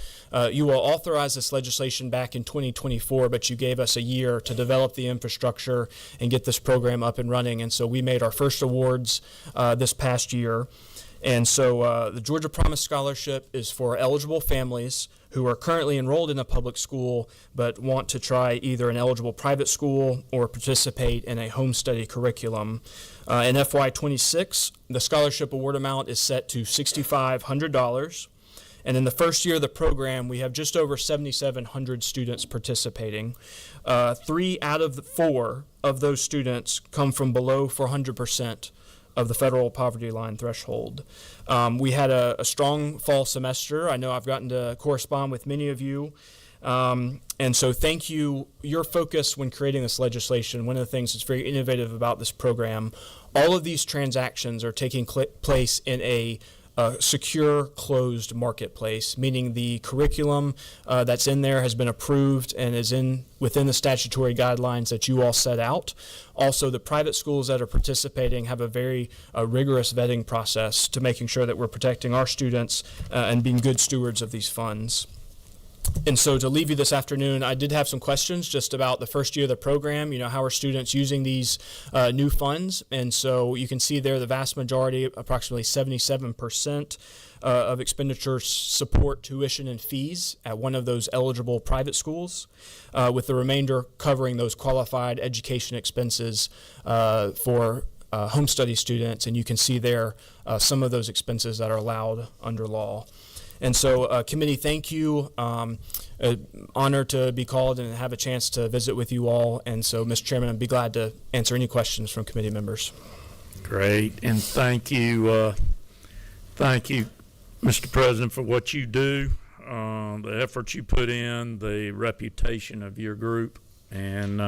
You all authorized this legislation back in 2024, but you gave us a year to develop the infrastructure and get this program up and running. And so we made our first awards this past year. And so the Georgia Promise Scholarship is for eligible families who are currently enrolled in a public school but want to try either an eligible private school or participate in a home study curriculum. In FY26, the scholarship award amount is set to $6,500. And in the first year of the program, we have just over 7,700 students participating. 3 out of the 4 of those students come from below 400% of the federal poverty line threshold. We had a strong fall semester. I know I've gotten to correspond with many of you. And so thank you. Your focus when creating this legislation, one of the things that's very innovative about this program, all of these transactions are taking place in a secure, closed marketplace, meaning the curriculum that's in there has been approved and is within the statutory guidelines that you all set out. Also, the private schools that are participating have a very rigorous vetting process to making sure that we're protecting our students and being good stewards of these funds. And so to leave you this afternoon, I did have some questions just about the first year of the program. How are students using these new funds? And so you can see there the vast majority, approximately 77% of expenditures support tuition and fees at one of those eligible private schools, with the remainder covering those qualified education expenses for home study students. And you can see there some of those expenses that are allowed under law. And so, committee, thank you. Honored to be called and have a chance to visit with you all. And so, Mr. Chairman, I'd be glad to answer any questions from committee members. Great, and thank you, Mr. President, for what you do, the efforts you put in, the reputation of your group, and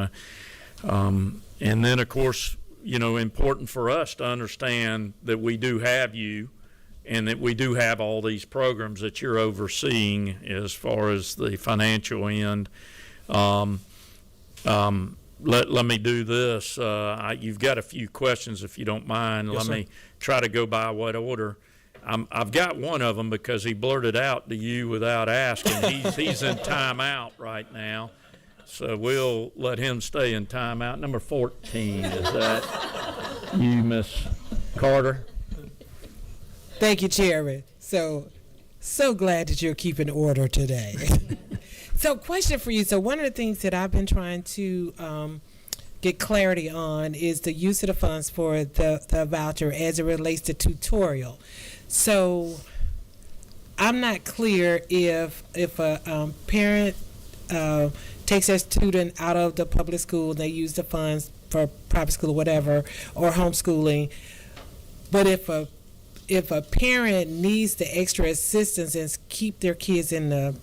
then, of course, important for us to understand that we do have you. And that we do have all these programs that you're overseeing as far as the financial end. Let me do this. You've got a few questions, if you don't mind. Yes, let sir. me try to go by what order. I've got one of them because he blurted out to you without asking. He's in timeout right now, so we'll let him stay in timeout. Number 14, is that you, Miss Carter? Thank you, Chairman. So glad that you're keeping order today. So question for you. So one of the things that I've been trying to get clarity on is the use of the funds for the voucher as it relates to tutorial. So I'm not clear if a parent takes their student out of the public school and they use the funds for private school or whatever, or homeschooling, but if a parent needs the extra assistance and keep their kids in the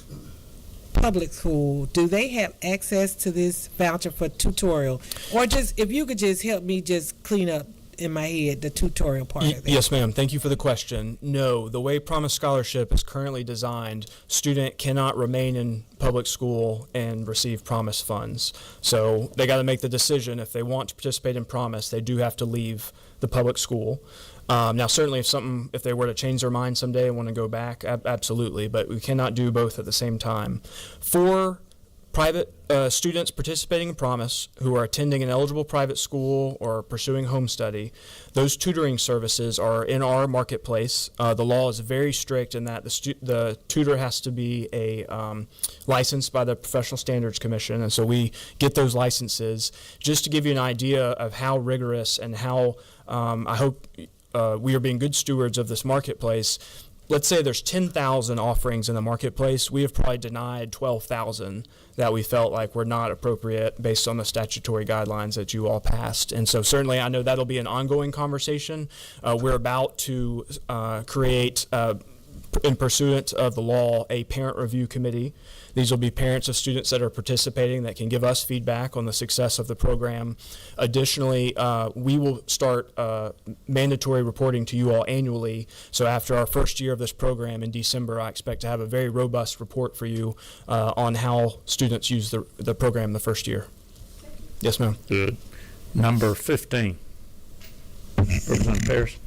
public school, do they have access to this voucher for tutorial? Or just, if you could just help me just clean up in my head the tutorial part of it. Yes, ma'am. Thank you for the question. No, the way Promise Scholarship is currently designed, student cannot remain in public school and receive Promise funds. So they got to make the decision. If they want to participate in Promise, they do have to leave the public school. Now, certainly if they were to change their mind someday and want to go back, absolutely, but we cannot do both at the same time. For private students participating in Promise who are attending an eligible private school or pursuing home study, those tutoring services are in our marketplace. The law is very strict in that the tutor has to be licensed by the Professional Standards Commission, and so we get those licenses. Just to give you an idea of how rigorous and how I hope we are being good stewards of this marketplace, let's say there's 10,000 offerings in the marketplace, we have probably denied 12,000 that we felt like were not appropriate based on the statutory guidelines that you all passed. And so certainly I know that'll be an ongoing conversation. We're about to create, in pursuant of the law, a parent review committee. These will be parents of students that are participating that can give us feedback on the success of the program. Additionally, we will start mandatory reporting to you all annually. So after our first year of this program in December, I expect to have a very robust report for you on how students use the program the first year. Yes, ma'am. Good. Number 15. Representative Parrish.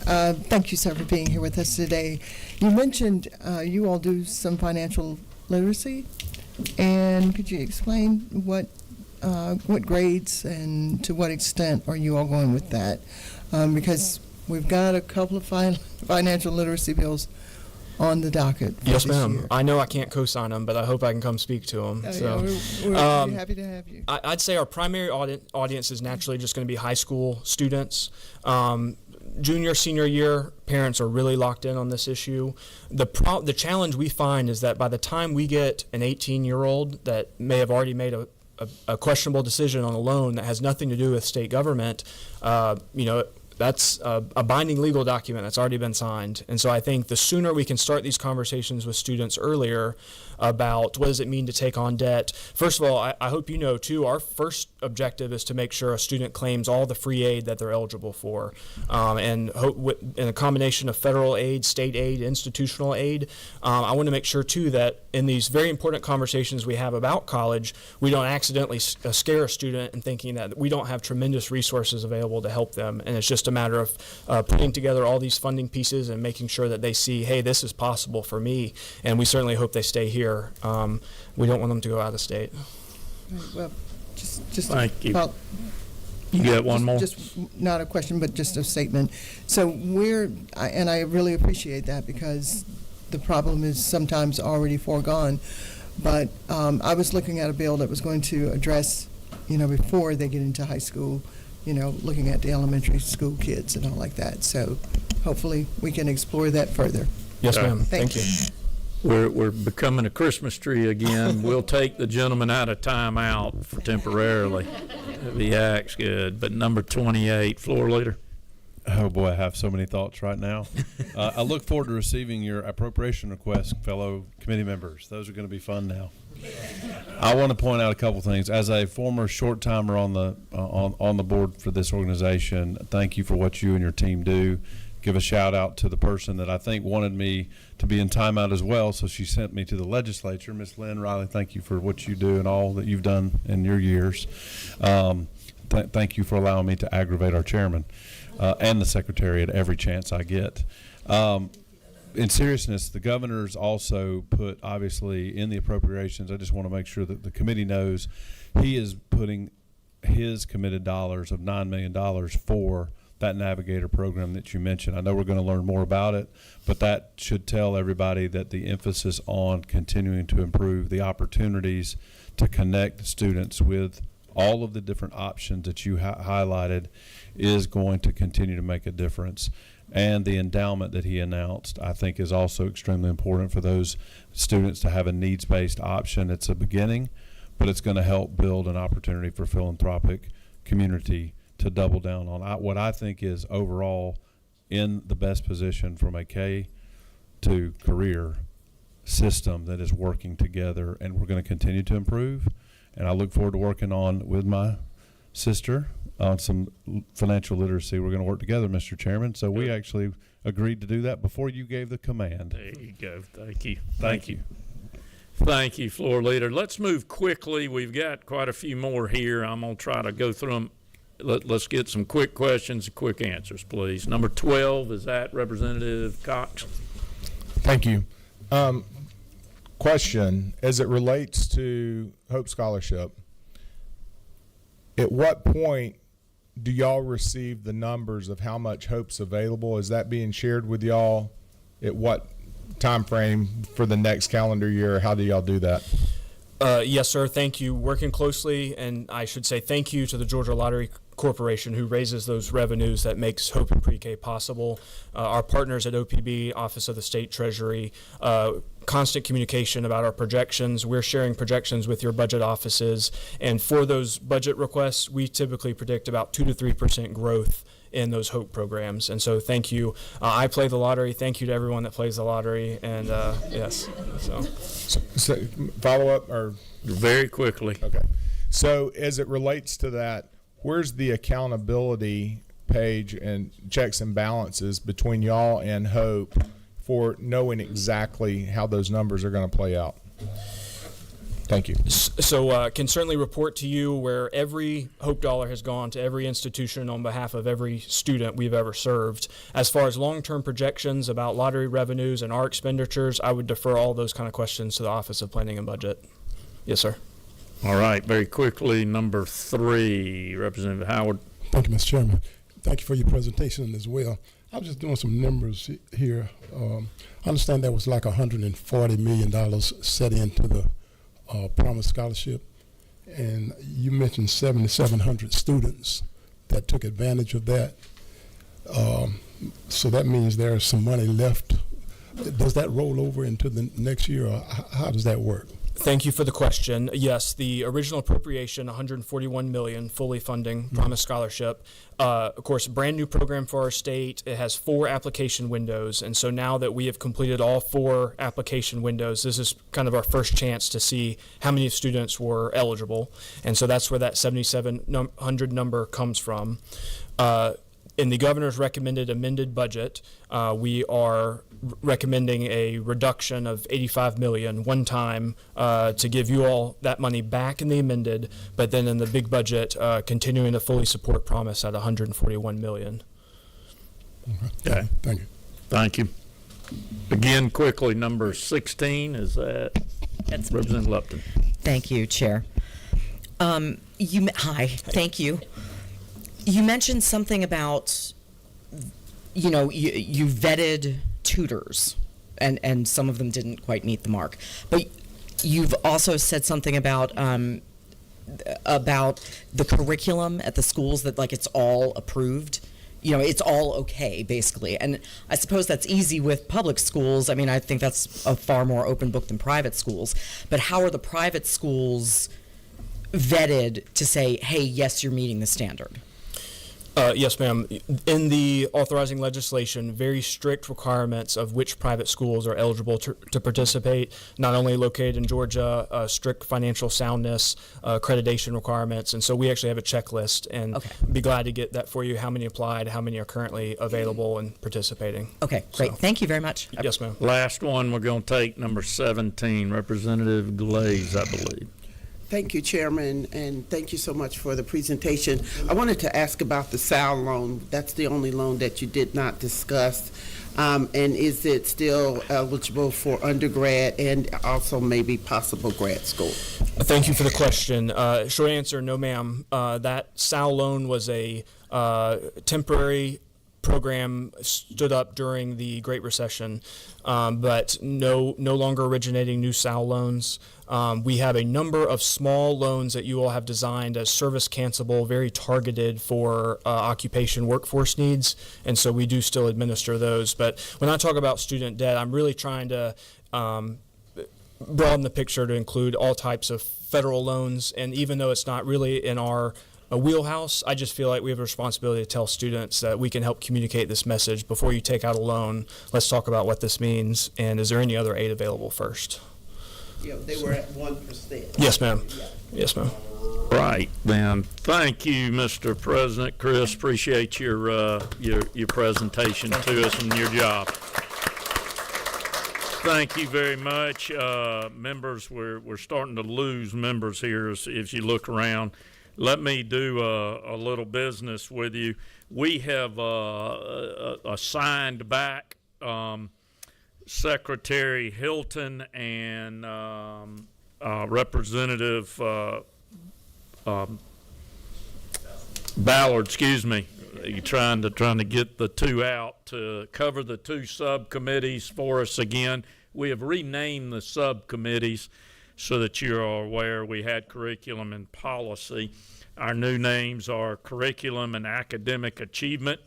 Thank you, sir, for being here with us today. You mentioned you all do some financial literacy, and could you explain what grades and to what extent are you all going with that? Because we've got a couple of financial literacy bills on the docket. Yes, ma'am. I know I can't co-sign them, but I hope I can come speak to them. We're happy to have you. I'd say our primary audience is naturally just going to be high school students. Junior, senior year, parents are really locked in on this issue. The challenge we find is that by the time we get an 18-year-old that may have already made a questionable decision on a loan that has nothing to do with state government, that's a binding legal document that's already been signed. And so I think the sooner we can start these conversations with students earlier about what does it mean to take on debt. First of all, I hope you know, too, our first objective is to make sure a student claims all the free aid that they're eligible for. And in a combination of federal aid, state aid, institutional aid, I want to make sure, too, that in these very important conversations we have about college, we don't accidentally scare a student in thinking that we don't have tremendous resources available to help them. And it's just a matter of putting together all these funding pieces and making sure that they see, hey, this is possible for me. And we certainly hope they stay here. We don't want them to go out of state. Well, just Thank you. You got one more? Just not a question, but just a statement. So and I really appreciate that because the problem is sometimes already foregone. But I was looking at a bill that was going to address, before they get into high school, looking at the elementary school kids and all like that. So hopefully we can explore that further. Yes, ma'am. Thank you. We're becoming a Christmas tree again. We'll take the gentleman out of time out for temporarily if he acts good. But number 28, floor leader. Oh boy, I have so many thoughts right now. I look forward to receiving your appropriation requests, fellow committee members. Those are going to be fun now. I want to point out a couple things. As a former short timer on the board for this organization, thank you for what you and your team do. Give a shout out to the person that I think wanted me to be in timeout as well, so she sent me to the legislature. Miss Lynn Riley, thank you for what you do and all that you've done in your years. Thank you for allowing me to aggravate our chairman and the secretary at every chance I get. In seriousness, the governor's also put, obviously, in the appropriations, I just want to make sure that the committee knows he is putting his committed dollars of $9 million for that Navigator program that you mentioned. I know we're going to learn more about it, but that should tell everybody that the emphasis on continuing to improve the opportunities to connect students with all of the different options that you highlighted is going to continue to make a difference. And the endowment that he announced, I think, is also extremely important for those students to have a needs-based option. It's a beginning, but it's going to help build an opportunity for philanthropic community to double down on what I think is overall in the best position from a K to career system that is working together, and we're going to continue to improve. And I look forward to working on with my sister on some financial literacy. We're going to work together, Mr. Chairman. So we actually agreed to do that before you gave the command. There you go. Thank you. Thank you. Thank you, floor leader. Let's move quickly. We've got quite a few more here. I'm going to try to go through them. Let's get some quick questions and quick answers, please. Number 12, is that Representative Cox? Thank you. Question, as it relates to Hope Scholarship, at what point do y'all receive the numbers of how much Hope's available? Is that being shared with y'all? At what time frame for the next calendar year? How do y'all do that? Yes, sir. Thank you. Working closely, and I should say thank you to the Georgia Lottery corporation who raises those revenues that makes Hope and Pre-K possible. Our partners at OPB, Office of the State Treasury, constant communication about our projections. We're sharing projections with your budget offices, and for those budget requests, we typically predict about 2 to 3% growth in those HOPE programs. And so thank you. I play the lottery. Thank you to everyone that plays the lottery. And yes, So follow up or Very quickly. okay. So as it relates to that, where's the accountability page and checks and balances between y'all and Hope for knowing exactly how those numbers are going to play out? Thank you. So can certainly report to you where every Hope dollar has gone to every institution on behalf of every student we've ever served. As far as long-term projections about lottery revenues and our expenditures, I would defer all those kind of questions to the Office of Planning and Budget. Yes, sir. All right, very quickly, number 3, Representative Howard. Thank you, Mr. Chairman. Thank you for your presentation as well. I was just doing some numbers here. I understand there was like $140 million set into the Promise Scholarship, and you mentioned 7,700 students that took advantage of that. So that means there's some money left. Does that roll over into the next year, or how does that work? Thank you for the question. Yes, the original appropriation, $141 million, fully funding Promise Scholarship. Of course, a brand new program for our state. It has 4 application windows, and so now that we have completed all 4 application windows, this is kind of our first chance to see how many students were eligible, and so that's where that 7,700 number comes from. In the governor's recommended amended budget, we are recommending a reduction of $85 million one time to give you all that money back in the amended, but then in the big budget, continuing to fully support Promise at $141 million. Okay. Thank you. Thank you. Again, quickly, number 16, is that That's Representative Lupton? Thank you, Chair. Hi, thank you. You mentioned something about, you vetted tutors, and some of them didn't quite meet the mark. But you've also said something about the curriculum at the schools, that like it's all approved. It's all okay, basically. And I suppose that's easy with public schools. I mean, I think that's a far more open book than private schools. But how are the private schools vetted to say, hey, yes, you're meeting the standard? Yes, ma'am. In the authorizing legislation, very strict requirements of which private schools are eligible to participate, not only located in Georgia, strict financial soundness, accreditation requirements, and so we actually have a checklist, and be glad to get that for you, how many applied, how many are currently available and participating. Okay, great. Thank you very much. Yes, ma'am. Last one, we're going to take number 17, Representative Glaze, I believe. Thank you, Chairman, and thank you so much for the presentation. I wanted to ask about the SAL loan. That's the only loan that you did not discuss. And is it still eligible for undergrad and also maybe possible grad school? Thank you for the question. Short answer, no, ma'am. That SAL loan was a temporary program stood up during the Great Recession, but no longer originating new SAL loans. We have a number of small loans that you all have designed as service cancelable, very targeted for occupation workforce needs, and so we do still administer those. But when I talk about student debt, I'm really trying to broaden the picture to include all types of federal loans, and even though it's not really in our wheelhouse, I just feel like we have a responsibility to tell students that we can help communicate this message. Before you take out a loan, let's talk about what this means, and is there any other aid available first? They were at 1%. Yes, ma'am. Yes, ma'am. Right, then. Thank you, Mr. President. Chris, appreciate your presentation to us and your job. Thank you very much. Members, we're starting to lose members here if you look around. Let me do a little business with you. We have assigned back Secretary Hilton and Representative Ballard, excuse me. You're trying to get the two out to cover the 2 subcommittees for us again. We have renamed the subcommittees. so that you are aware, we had curriculum and policy. Our new names are curriculum and academic achievement,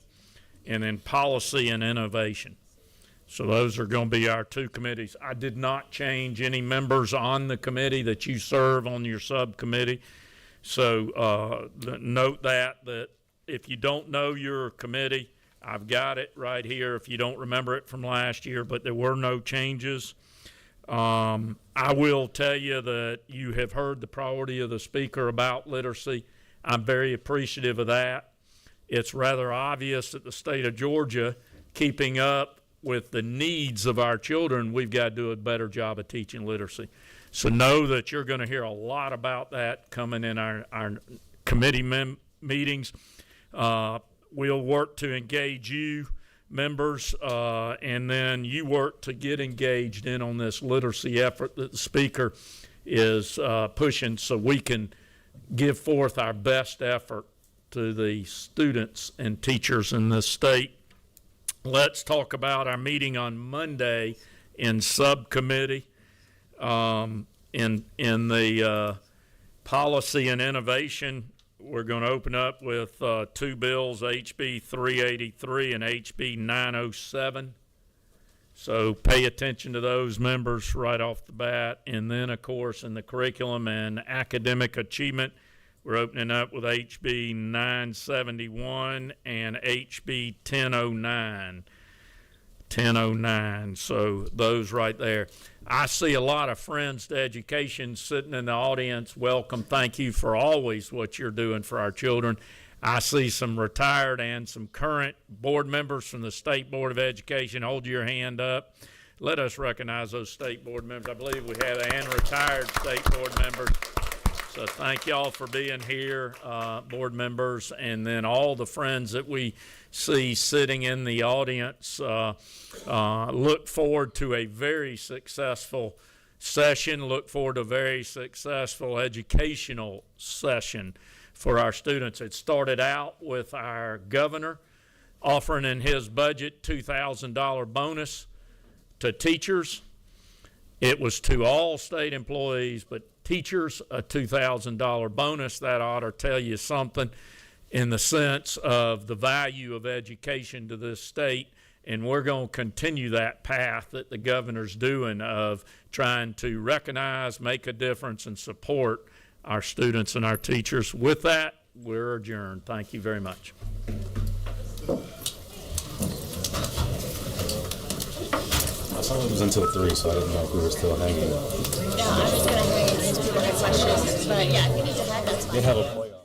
and then policy and innovation. So those are going to be our two committees. I did not change any members on the committee that you serve on your subcommittee. So note that if you don't know your committee, I've got it right here if you don't remember it from last year, but there were no changes. I will tell you that you have heard the priority of the speaker about literacy. I'm very appreciative of that. It's rather obvious that the state of Georgia, keeping up with the needs of our children, we've got to do a better job of teaching literacy. So know that you're going to hear a lot about that coming in our committee meetings. We'll work to engage you, members, and then you work to get engaged in on this literacy effort that the speaker is pushing, so we can give forth our best effort to the students and teachers in this state. Let's talk about our meeting on Monday in subcommittee. In the policy and innovation, we're going to open up with two bills, HB 383 and HB 907. So pay attention to those, members, right off the bat. And then, of course, in the curriculum and academic achievement, we're opening up with HB 971 and HB 1009. 1009. So those right there. I see a lot of friends to education sitting in the audience. Welcome. Thank you for always what you're doing for our children. I see some retired and some current board members from the State Board of Education. Hold your hand up. Let us recognize those state board members. I believe we have and retired state board members. So thank y'all for being here, board members, and then all the friends that we see sitting in the audience. Look forward to a very successful session. Look forward to a very successful educational session for our students. It started out with our governor offering in his budget $2,000 bonus to teachers. It was to all state employees, but teachers, a $2,000 bonus. That ought to tell you something in the sense of the value of education to this state. And we're going to continue that path that the governor's doing of trying to recognize, make a difference, and support our students and our teachers. With that, we're adjourned. Thank you very much. I saw it was until 3, so I didn't know if we were still hanging. Yeah, I was going to hang in case people had questions, but yeah, if you need to hang, that's fine. They have a playoff.